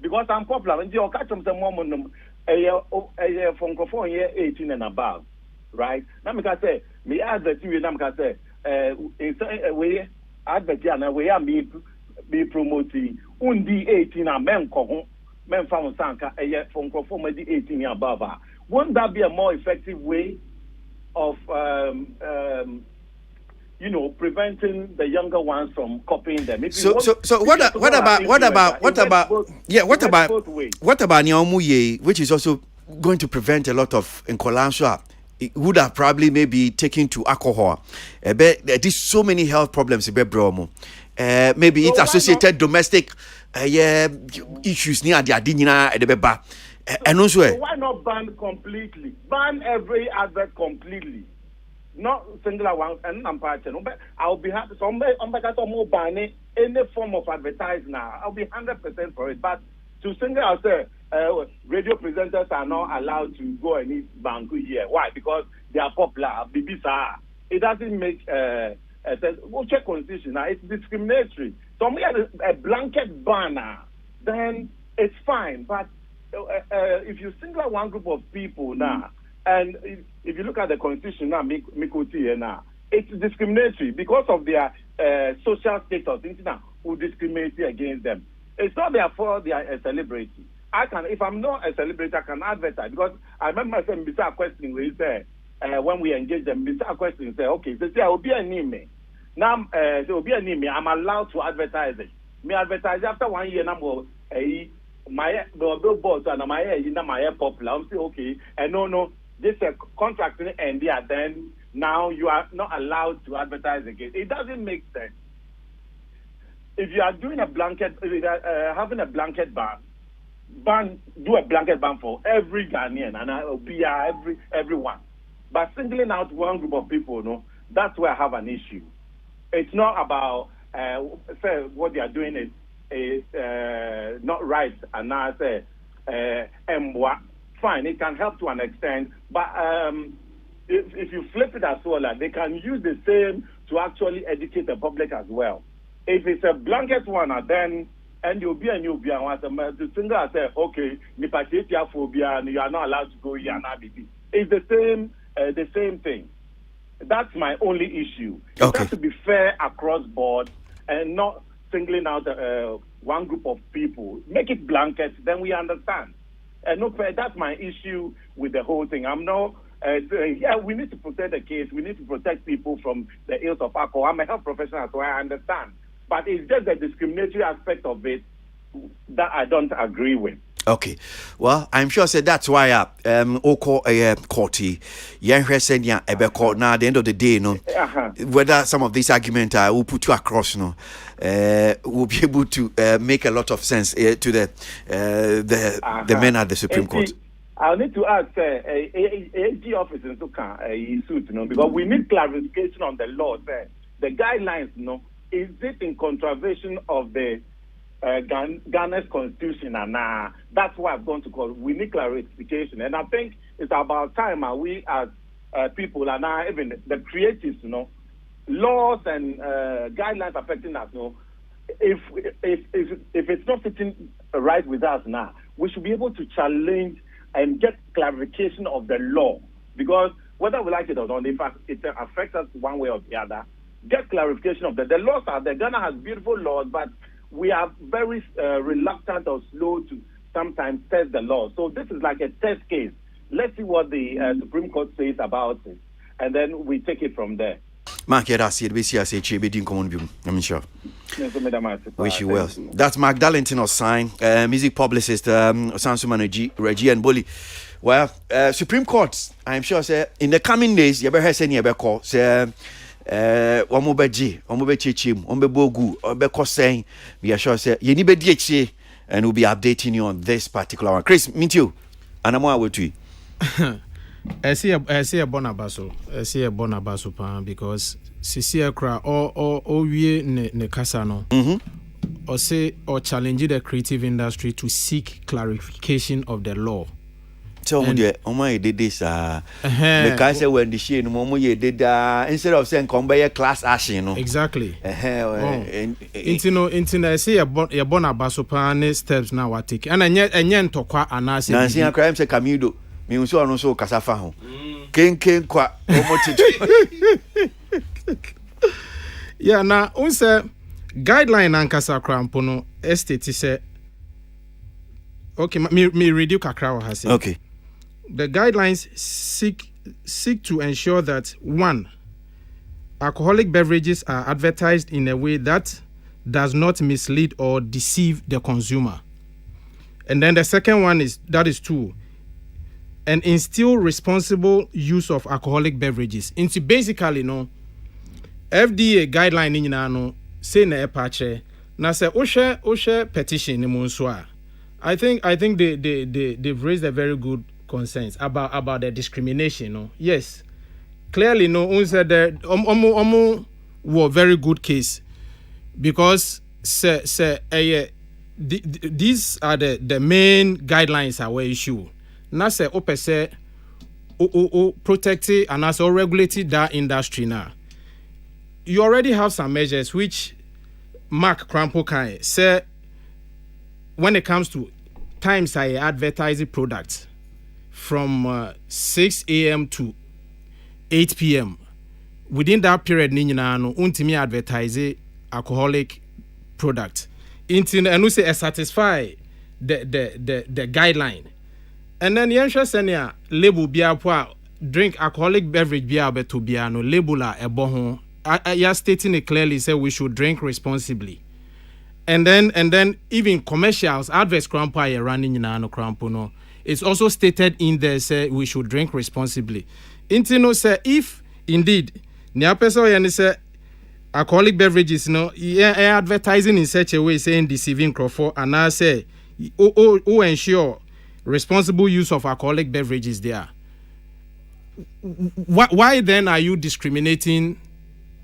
Because I'm popular and you catch them some moment from 18 and above, right? Now me can say me advertising now me can say we advertising we are me promoting undi 18 and men ko men found Sanka from 18 and above. Won't that be a more effective way of preventing the younger ones from copying them? What about Nyaomuye, which is also going to prevent a lot of incolantia? It would have probably maybe taken to alcohol. There's so many health problems. Maybe it's associated domestic issues near the Adinina at the Beba. And also, so why not ban completely? Ban every advert completely. Not singular one and I'll be happy. So I'm more banning any form of advertising now. I'll be 100% for it. But to single out radio presenters are not allowed to go and eat banku here. Why? Because they are popular. BBC. It doesn't make we'll check constitution now. It's discriminatory. So we have a blanket banner, then it's fine. But if you single out one group of people now, and if you look at the constitution now, it's discriminatory because of their social status. Who discriminate against them? It's not therefore they are a celebrity. If I'm not a celebrity, I can advertise because I remember myself beside a question where he said when we engage them, beside a question say, okay, so I will be an email. Now there will be an email. I'm allowed to advertise it. Me advertise after 1 year number my billboards and my popular. I'm saying okay, and no. This contract and then now you are not allowed to advertise again. It doesn't make sense. If you are doing a blanket, having a blanket ban, do a blanket ban for every Ghanaian and it'll be everyone. But singling out one group of people, that's where I have an issue. It's not about say what they are doing is not right, and now say fine, it can help to an extent, but if you flip it as well, they can use the same to actually educate the public as well. If it's a blanket one, then and you'll be the singer say, okay, phobia, and you are not allowed to go here and ABB. It's the same thing. That's my only issue. It has to be fair across board and not singling out one group of people. Make it blanket, then we understand. And no, that's my issue with the whole thing. I'm not. Yeah, we need to protect the kids. We need to protect people from the ills of alcohol. I'm a health professional, so I understand. But it's just the discriminatory aspect of it that I don't agree with. Okay, well, I'm sure said that's why Oko Courty, Senya Ebeko. Now at the end of the day, whether some of these arguments will put you across, will be able to make a lot of sense to the men at the Supreme Court. I'll need to ask AG office in Suit, because we need clarification on the law. The guidelines, is it in contravention of the Ghana's constitution? And that's why I've gone to court. We need clarification, and I think it's about time we as people and even the creatives, laws and guidelines affecting us. If it's not sitting right with us now, we should be able to challenge and get clarification of the law, because whether we like it or not, if it affects us one way or the other, get clarification of the laws are there. Ghana has beautiful laws, but we are very reluctant or slow to sometimes test the law. So this is like a test case. Let's see what the Supreme Court says about it, and then we take it from there. Mark, I'm sure. Wish you well. That's Mark Darlington of Sign, music publicist, Sansuma Reggie and Bully. Well, Supreme Court, I'm sure, say, in the coming days, you better say, say, Omobeji, Omobechim, Ombebogu, Obeko saying, we are sure, say, you need be DHC, and we'll be updating you on this particular one. Chris, meet you. And I'm with you. I see a bonabaso pan because Sisia Kra or we ne kasano or say or challenge the creative industry to seek clarification of the law. So we did this because when the shame did instead of saying come by class action, exactly. Into I see a bonabaso pan steps now I take and yen to kwa anasi. Nancy crime say Camido. Me unso anu so kasafa ho ken kwa omotiti. Yeah, na unse guideline and kasa krampo no estate say okay, me read you kakra has say. Okay. The guidelines seek to ensure that 1, alcoholic beverages are advertised in a way that does not mislead or deceive the consumer. And then the second one is 2, and instill responsible use of alcoholic beverages. Into basically, FDA guideline in say na epache na say oshe petition ni monswa. I think they've raised a very good concerns about the discrimination. Yes, clearly unse the were very good case because these are the main guidelines our issue. Na say opese protect and also regulate that industry now. You already have some measures which Mark Krampo can say when it comes to times I advertise products from 6 a.m. to 8 p.m. Within that period, untimi advertise alcoholic product. And we say satisfy the guideline. And then yensha senia label bia po drink alcoholic beverage bia beto bia no label a ebo ho ya stating it clearly say we should drink responsibly. And then even commercials adverts crampo are running in no crampo no, it's also stated in there say we should drink responsibly. Intino say if indeed nia person yan say alcoholic beverages advertising in such a way saying deceiving crowd and I say ensure responsible use of alcoholic beverages there. Why then are you discriminating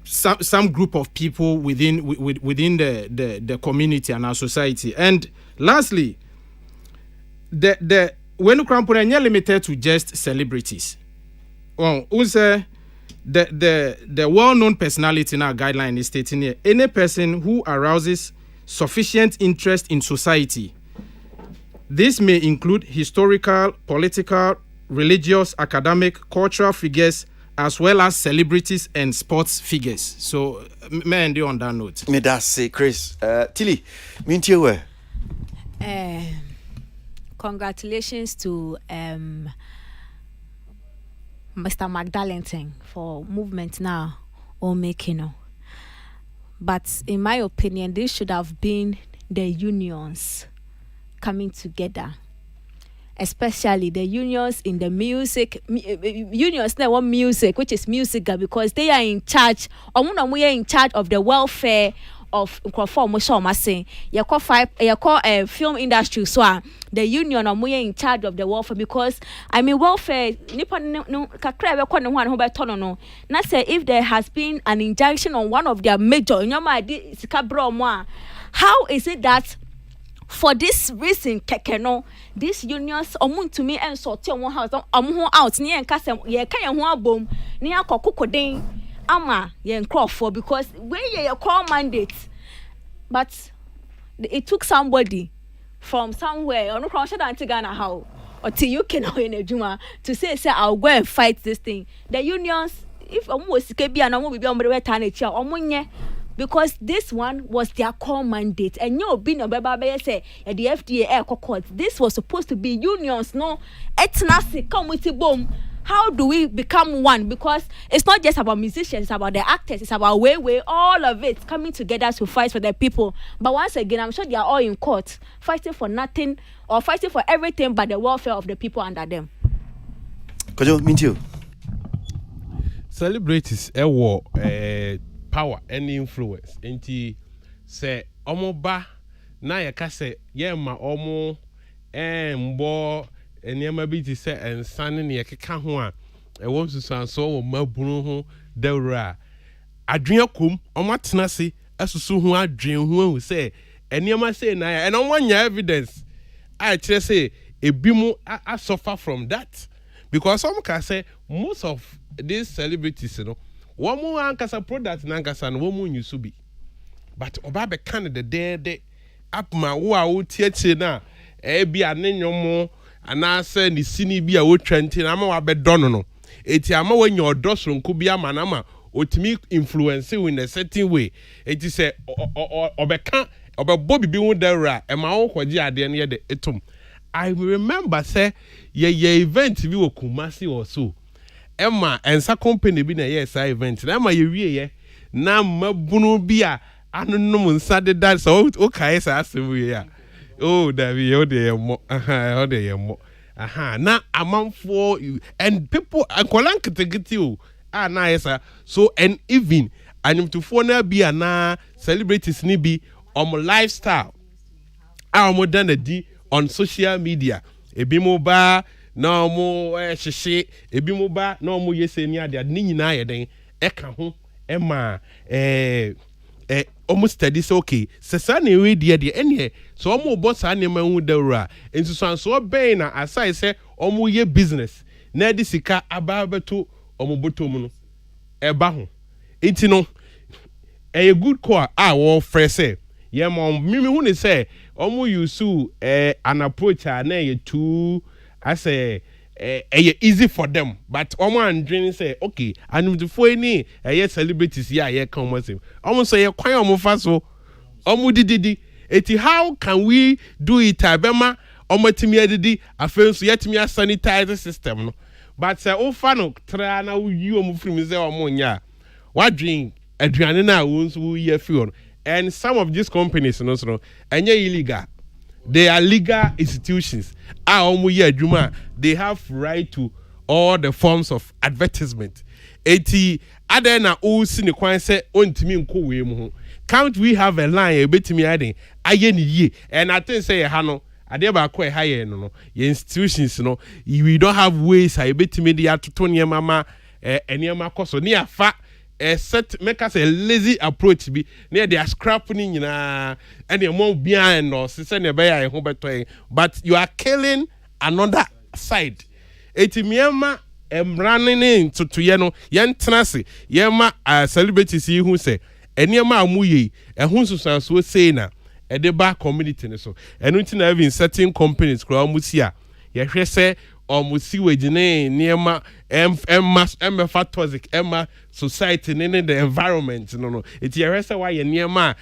some group of people within the community and our society? And lastly, the when you are limited to just celebrities. The well-known personality in our guideline is stating here: any person who arouses sufficient interest in society. This may include historical, political, religious, academic, cultural figures, as well as celebrities and sports figures. So, may I end on that note? Me that say, Chris. Tilly, mean to you. Congratulations to Mr. Magdalene for movement now or making. But in my opinion, this should have been the unions coming together. Especially the unions in the music, unions that want music, which is musical, because they are in charge, or we are in charge of the welfare of film industry. So the union are in charge of the welfare, because I mean welfare. Not say if there has been an injunction on one of their major, how is it that? For this reason, these unions to me and so tell one house out near and custom ye can one boom near Cocooding ama yen for because when ye call mandate, but it took somebody from somewhere on cross Ghana how or till you can in a juma to say I'll go and fight this thing. The unions, if almost can be an almost be on the eternity or money. Because this one was their core mandate, and you being a baby say at the FDA air court. This was supposed to be unions, no ethnasi come with a boom. How do we become one? Because it's not just about musicians, it's about the actors, it's about way, all of it coming together to fight for the people. But once again, I'm sure they are all in court, fighting for nothing or fighting for everything but the welfare of the people under them. Kojo, meet you. Celebrities, power and influence. Enti say omo ba na ye ka say ye ma omo mbo enema bi ti say ensane ne ye keka ho a e won susan so wo mabunu ho dawra adwen akom omo atena se asusu ho adwen ho say enema say na ya and omo nya evidence I kire say ebi mu I suffer from that because some can say most of these celebrities, you know, one more ankasa product nankasa no one more use be but oba be kan de up ma wo a wo tietie na e bia ne nyomo anase ni sini bia wo twente na ma wa be dono no eti ama wanya odosro nko bia ma na ma otimi influence in a certain way eti se obeka obebo bibi hu dawra e ma wo kwaji ade ne de etum. I remember say ye event bi wo Kumasi or so Emma and sa company bi na yes event na ma ye wie na mabunu bi a anonom nsa de that so okay sa asem ya oh that we o de mo o de mo na amanfo and people akolan ketegeti o na yes so and even animtufo na bi na celebrities ni bi lifestyle mo dan di on social media ebi mo ba na mo hyehyɛ ebi mo ba na mo yese ni ade ni nyina yɛ den ɛka ho ɛma almost steady so okay sesa na ewe die ene so mo bo sa ne ma hu dawura ensusanso bɛn na asai sɛ omo ye business na de sika ababeto omo botom no ɛba ho enti no a good call wo frɛ ye mo mimi hu ne sɛ omo use an approach na ye too I say easy for them but omo andrin say okay animfo ni celebrities here ye come say omo say ye kwan omo fa so omo dididi eti how can we do it abema omo timi adidi afen so yetimi sanitize system no but say o fa no tra na yi omo film say omo nya wadwin aduane na wo nso ye fi on and some of these companies no so enye illegal. They are legal institutions. They have right to all the forms of advertisement. Eti adena o sini kwan se ontimi nko we mu. Can't we have a line ebetimi aden aye ni ye and I think say ha no ade ba ko ha no institutions no we don't have ways ebetimi dey atoto niam ma eniam koso ne afa set make us a lazy approach be near they are scrapping nyina and your mom behind no say na be ya ho beto but you are killing another side etimiema running to ye no yen tenase ye ma celebrities yi hu say eniema amuye ehun susanso say na e de ba community ne so enu nti na even certain companies kra amusia ye hwe say sewage near emma toxic emma society in the environment no it's your rest why you near ma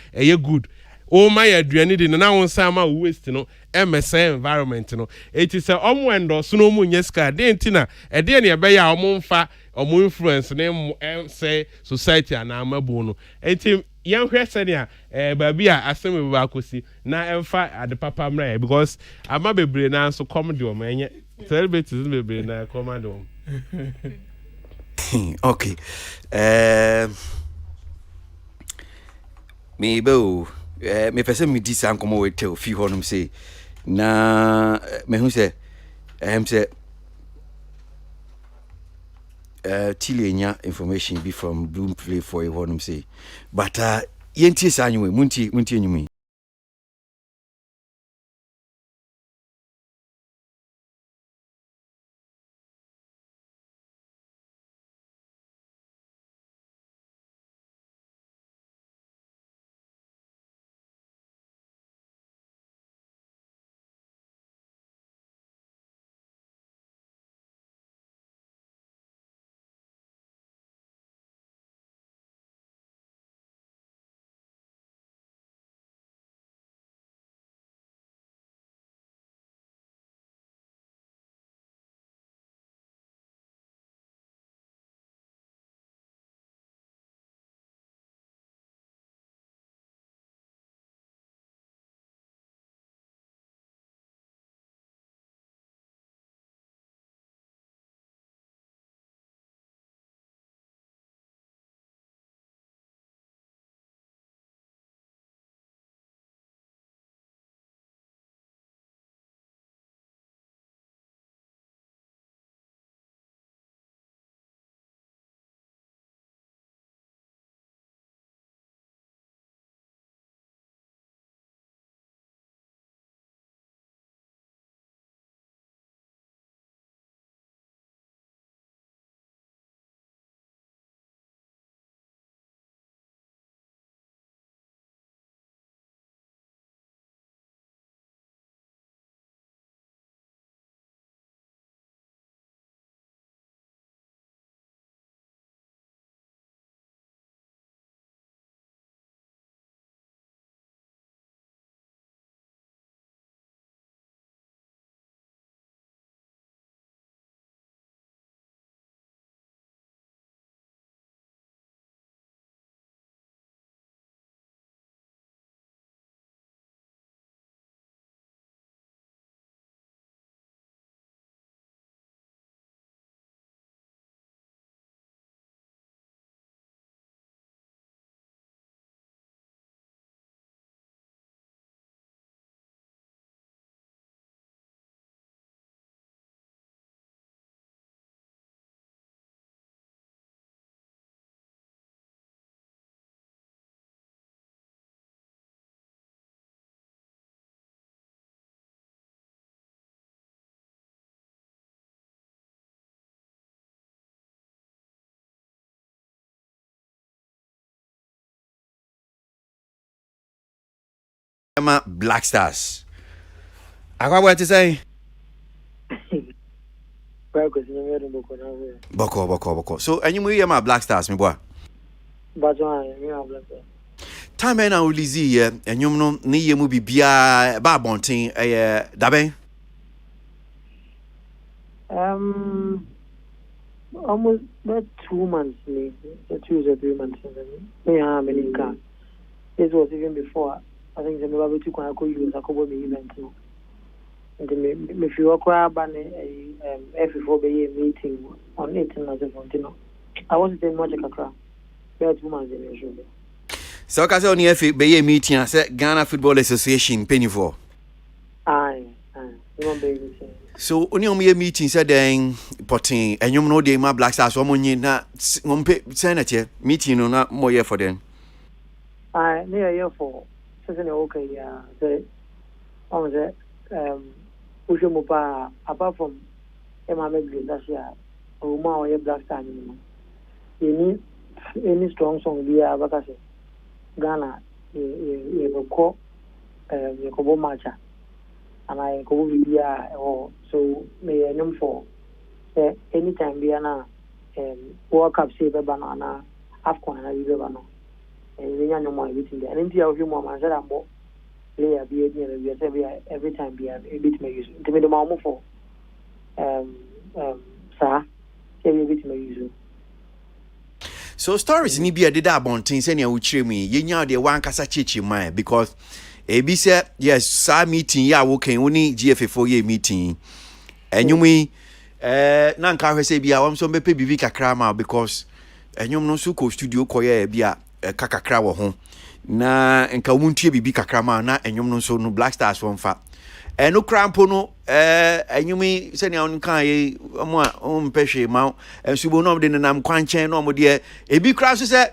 good oh my aduane de na won sama waste no MSA environment no it is a omwendo so no mu nyeska de ntina e de ne be ya omumfa omu influence na say society ana amabu no enti yan hwe sene a baabi a asem ba akosi na emfa ade papa mra because ama bebre na so come de o menye celebrities bebre na come de o okay me bo me pese me di san komo we tell fi honum say na me hu say say tilenya information be from Bloom Play for you honum say but yenti sanwe munti enyumi Black Stars. Akwa what to say? Boko. So anyi mu yema Black Stars me boy. Time na ulizi ye enyum no ne yemu bibia ba bonten daben. Almost about 2 months maybe, 2 or 3 months. Yeah, many car. This was even before. I think the maybe to go use a couple of events. And if you are crab and F4 meeting on 18 as a fontino. I wasn't in much a crowd. There are 2 months in usually. So I say on the FA meeting, I said Ghana Football Association penny for. Aye. So only on me meeting said then potting and you know the Black Stars woman na senator meeting no not more year for them. Aye, near year for okay, yeah. The on the Ushamupa apart from Emma Megli last year, Uma or Black Star anymore. You need any strong song via Bakase Ghana, you call Yakobo Macha. and I go with the or so may I know for anytime be an World Cup say banana AFCON and I be banana and we are no more everything there and in the of you more man said I'm more player be every time be a bit may use to me the mom for sir every bit may use. So stories ni bia deda abontin se ne awuchire mu yenya de wan kasa chichi man because ebi say yes sa meeting ya wo kan woni GFF ye meeting enyumi na nka hwese bia wam so bepe bibi kakra ma because enyum no so ko studio koye bia kakakra wo ho na nka wuntie bibi kakra ma na enyum no so no Black Stars won fa eno krampo no enyumi se ne on kan ye mo a on pehwe ma ensubo no de nam kwanchen no mo de ebi kra so se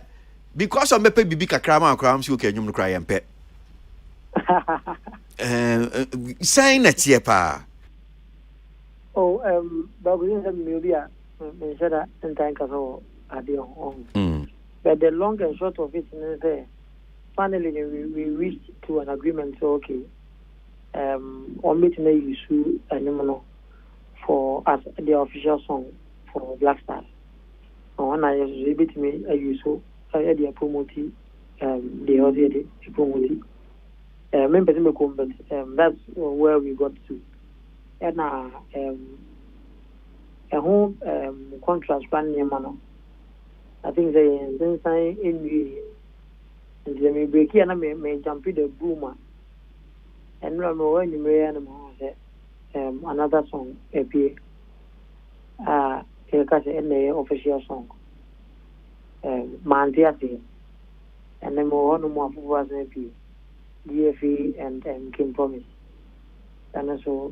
because of mepe bibi kakra ma kra am so ke enyum no kra yempe saying that here pa but we didn't maybe me said that in time so but the long and short of it is there finally we reached to an agreement so okay on me to make use animal for as the official song for Black Stars. When I use it me I use so I the promoting the other promoting members me come but that's where we got to and a home contract plan near man. I think they then sign in and they may break here and may jump in the boomer. And when you may another song appear in the official song Mantiasi and then more was appear DFE and King Promise and also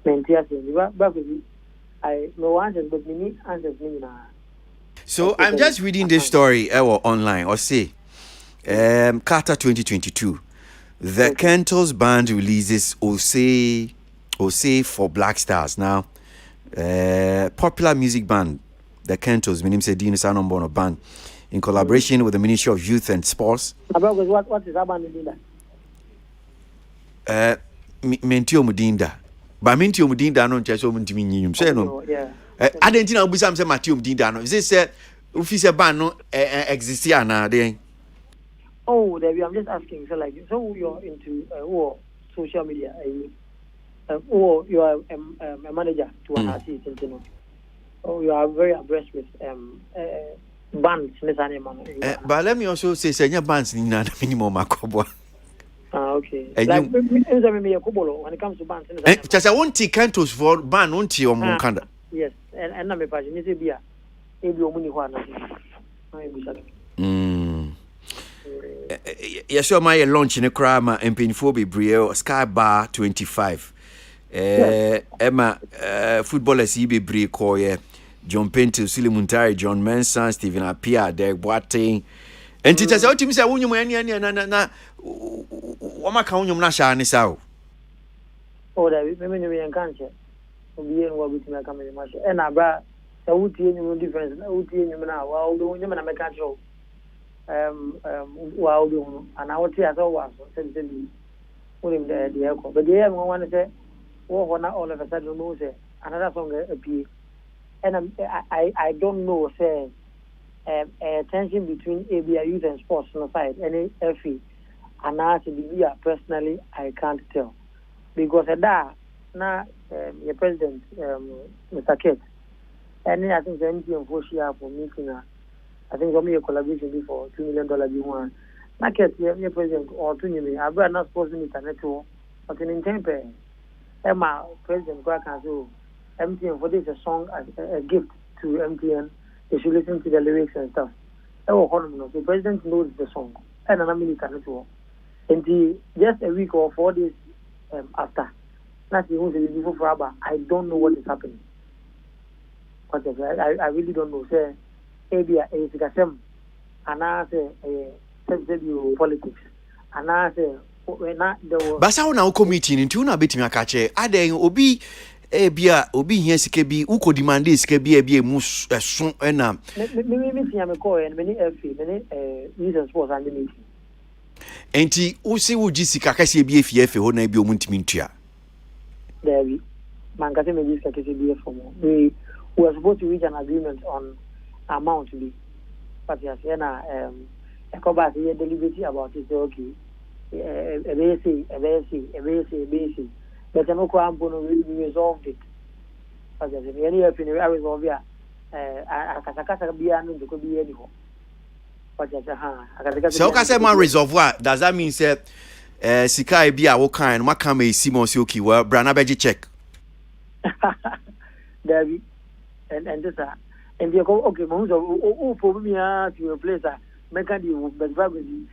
Mantiasi but I no answers but many answers me now. So I'm just reading this story online or say Carter 2022. The Kentos band releases Ose for Black Stars. Now, popular music band, the Kentos, my name is Dino Sanombono band, in collaboration with the Ministry of Youth and Sports. What is that band doing that? Mentio Mudinda. But Mentio Mudinda no nche so muntimi nyum. Say no. Yeah. Adentina obusam say Matio Mudinda no. Is this official band no exist here na dey? Oh, Debbie, I'm just asking. So you're into social media, or you are a manager to an artist, you know. Oh, you are very abreast with bands, but let me also say, senior bands need not minimum makobo. Okay. Like when it comes to bands, just I want to Kentos for band, won't you, Monkanda? Yes, and I'm a passion. It's a beer. Yes, so my launch in a crime and painful be Brio Sky Bar 25. Emma footballers be Brie Koye, John Pinto, Sili Muntari, John Manson, Stephen Apia, Derek Boateng. And it has out to me say, when you na Wama Kaunum Nasha and Sao. Oh, that we encounter. Be in what with me coming much. And I brought a wood difference, a wood now, while doing them and I make a show. Wow, and I would say as always, said the echo. But the one to say, well, not all of a sudden knows another song appear. And I don't know, say, tension between ABI youth and sports on the side, any FE, and I personally, I can't tell. Because now, your president, Mr. Kate, and I think the MTN for share for meeting. I think we a collaboration before $2 million you want. Market your president or to me. I brought not supposed to meet an actual, but in temper. Emma, President Guacazo, MTN for this a song as a gift to MTN. They should listen to the lyrics and stuff. The president knows the song. And an American tour. And just a week or 4 days after, that's the only before Fraba. I don't know what is happening. But I really don't know. Say, Abia is the same, and I say politics, and I say not the. But how now committee into na beti me akache. Ade obi Abia obi here sikebi uko demand sikebi ebia mu so na. Me meeting am call and many FA many youth and sports and meeting. Enti usi uji sika kasi ebia FA ho na ebia omuntimi ntua. there we mankase me just kake be for more. We were supposed to reach an agreement on amount to be, but yes, na a coba say deliberate about it. Okay, a basic, but no we resolved it. But yes, any of you resolve ya. Akasakasa bia no ndeko bia ni ho. But yes, so ka say man reservoir, does that mean say sika e bia wo kan no maka me esi mo se okay well brana beji check. David and this and you go okay mo so for me to replace make the best value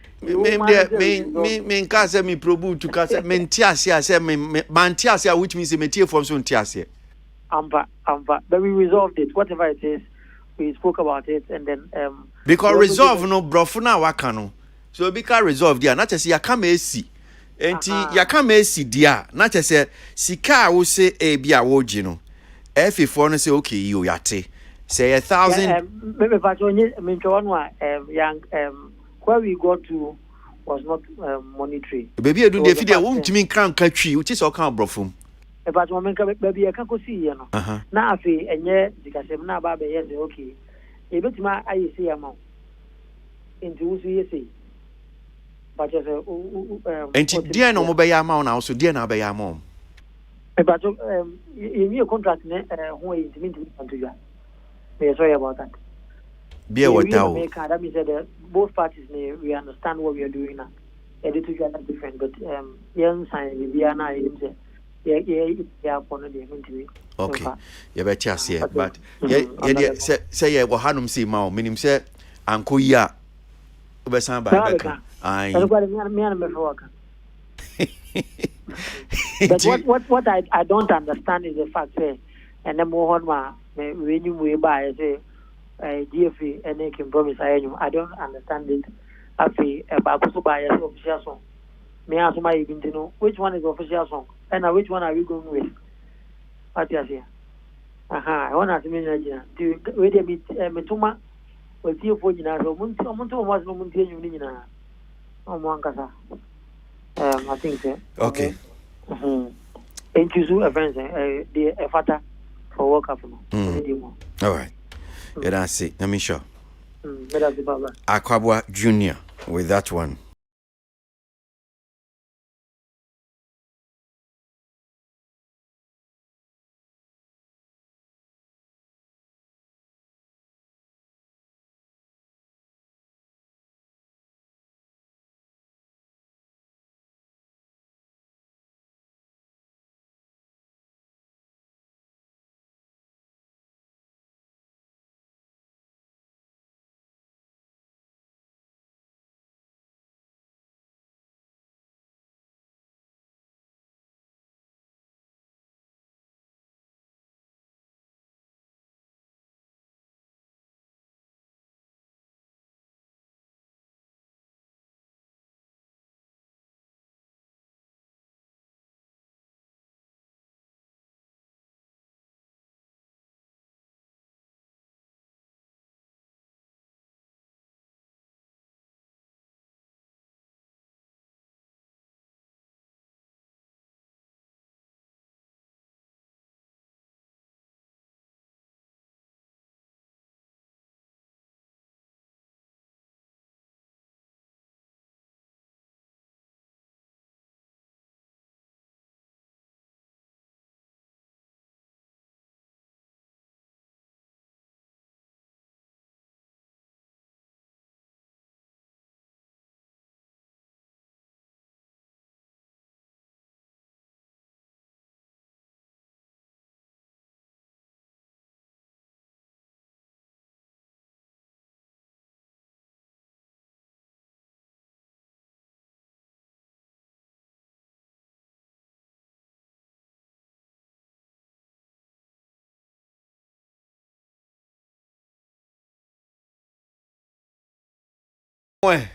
me ka say me probu to ka say me ntiase say me ntiase which means me tie from so ntiase. But we resolved it, whatever it is. We spoke about it, and then because resolve no brofo na waka no, so because resolve dia na chese ya kama esi enti ya kama esi dia na chese sika wo se e bia wo gi no f4 no say okay you yate say 1,000 me fa cho nyi me cho one young where we got to was not monetary baby edu dey fi dey wo ntimi kan ka twi which is all kan brofo but when baby I can go see you know na afi enye dikasem na ba be yes okay e betima ayi see amount into wo see say but just enti dia no mo be ya amount na so dia na be ya amount but you contract ne who is intimidating to you me sorry about that be what now that means that both parties we understand what we are doing now it is different but young sign we are now yeah, okay. You better chase but say yeah, we hanum see ma minim say anko ya we san ba beka. Ai. But what I don't understand is the fact that and then more on ma when you we buy say GFA and they can promise I don't understand it. Afi ba ko so buy official song. Me ask my even to know which one is the official song and which one are we going with? What you say? I want to mean to wait a bit metuma will see for you now so was no muntie you ni na o mo ankasa I think so. Okay. Thank you so events the father for work up no. All right. Yeah, that's it. Let me show. Akwabwa Junior with that one.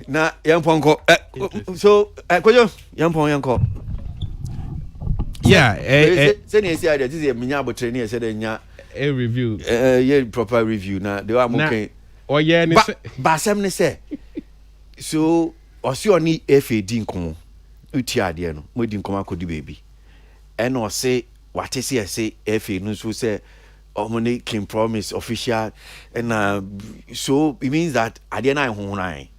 Na yamponko so kojo yamponko yeah say na say this is minya abotre na say da nya a review yeah proper review na they are okay o yeah ni ba sem ni say so osi oni FAD nkomo uti ade no mo di nkomo akodi baby and o say what is here say if you know so say Omni King Promise official and so it means that I didn't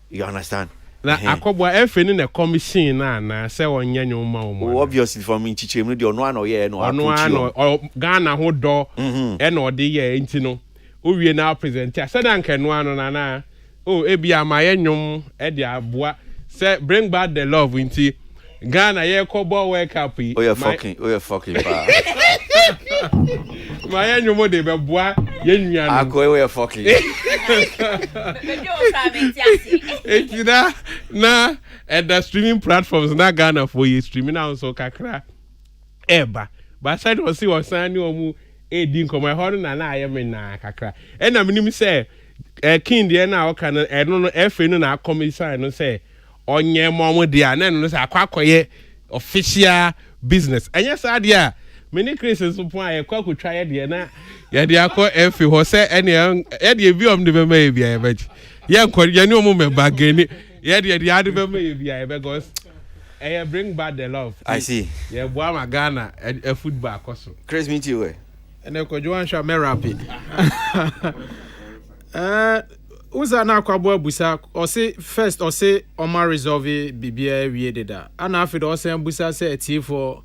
you understand? Na akobwa efe ni na commission na say onye nyoma omo. Obviously for me chiche mu de ono ano ye no approach. Ghana ho do e na ode ye nti no. O wie na present ya say dan kanu ano na oh ebia ma ye nyom e de aboa say bring back the love nti Ghana ye kobo World Cup yi. Oh you fucking pa. Ma ye nyom de be boa ye nua no. Ago you fucking. Na at the streaming platforms na Ghana for you streaming now so kakra eba but side was see was sani omu edi nkomo ho na ayeme na kakra e na minim say king de na o kan e no efe no na commission no say onye momo dia na no say akwakoye official business enye sa dia many Christians so point e kwa kotwa ye de na ye de akọ efe ho say ene ye de bi om de be ma bia ye be ye nkori ye ne omu me bageni yeah, because I bring back the love. I see. Yeah, Boama Ghana a football costume. Chris meet you. And then Joan shall me rapid. Uza na kwa busa or say first or say Oma resolve BBA we did that. And after also busa say a for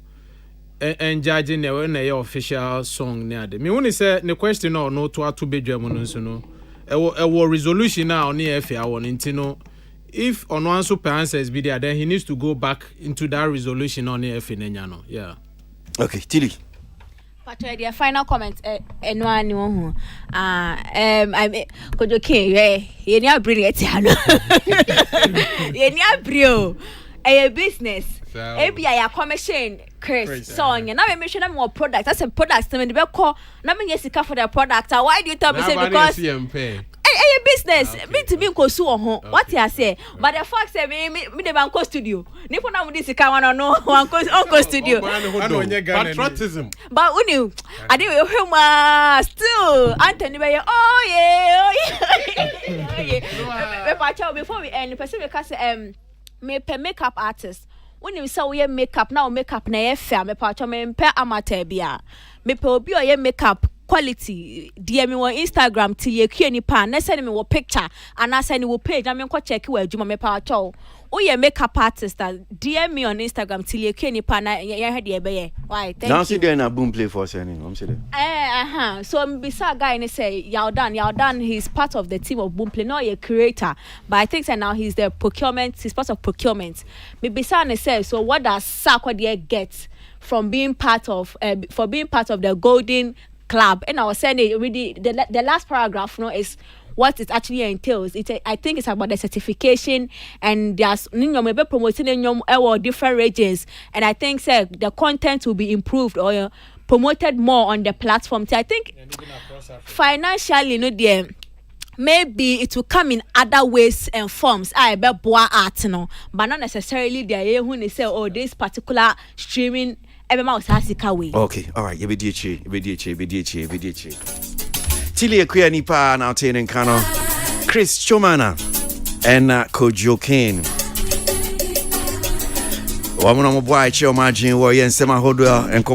and judging the official song near the. Me only say the question or no to be German no. A resolution now on the FA one intino. If on one super answers be there, then he needs to go back into that resolution on the FA Nenyano. Yeah. Okay, Tilly. But the final comment, no I could okay, you never bring it. You never bring a business. Maybe I commission Chris song and I mention more products. That's a product. I mean, the call. Not me yes, for the product. Why do you tell me say because a business me to be go so what you say? But the fact say me the bank studio. Nipo na mudi sika wana no one studio. Patriotism. But when you I did humor still Anthony be oh yeah. Before we end, person because me makeup artist. When you say we makeup now makeup na ye fair me pa cho me mpe amateur bia me pe obi o ye makeup quality DM me on Instagram ti ye kue ni pa na send me wo picture and na send wo page na me ko check we adwuma me pa cho o ye makeup artist DM me on Instagram ti ye kue ni pa na ye hede ye be ye why thank now you see there na boom play for sending I'm say so bisa guy ni say Yaudan he's part of the team of Boomplay not a creator but I think that now he's part of procurement me bisa ni say so what does Sarkodie get from being part of the Golden Club and I was saying really the last paragraph is what it actually entails. I think it's about the certification and there's maybe promoting in different regions and I think the content will be improved or promoted more on the platform. So I think financially maybe it will come in other ways and forms. I bet boa art no, but not necessarily there when they say this particular streaming way. Okay, all right. Tilly Ekuya Nipa now Tainen Kano, Chris Chomana, and Kojo Kane. Wamuno Mboy Chio Margin Warrior and Sema Hodwa and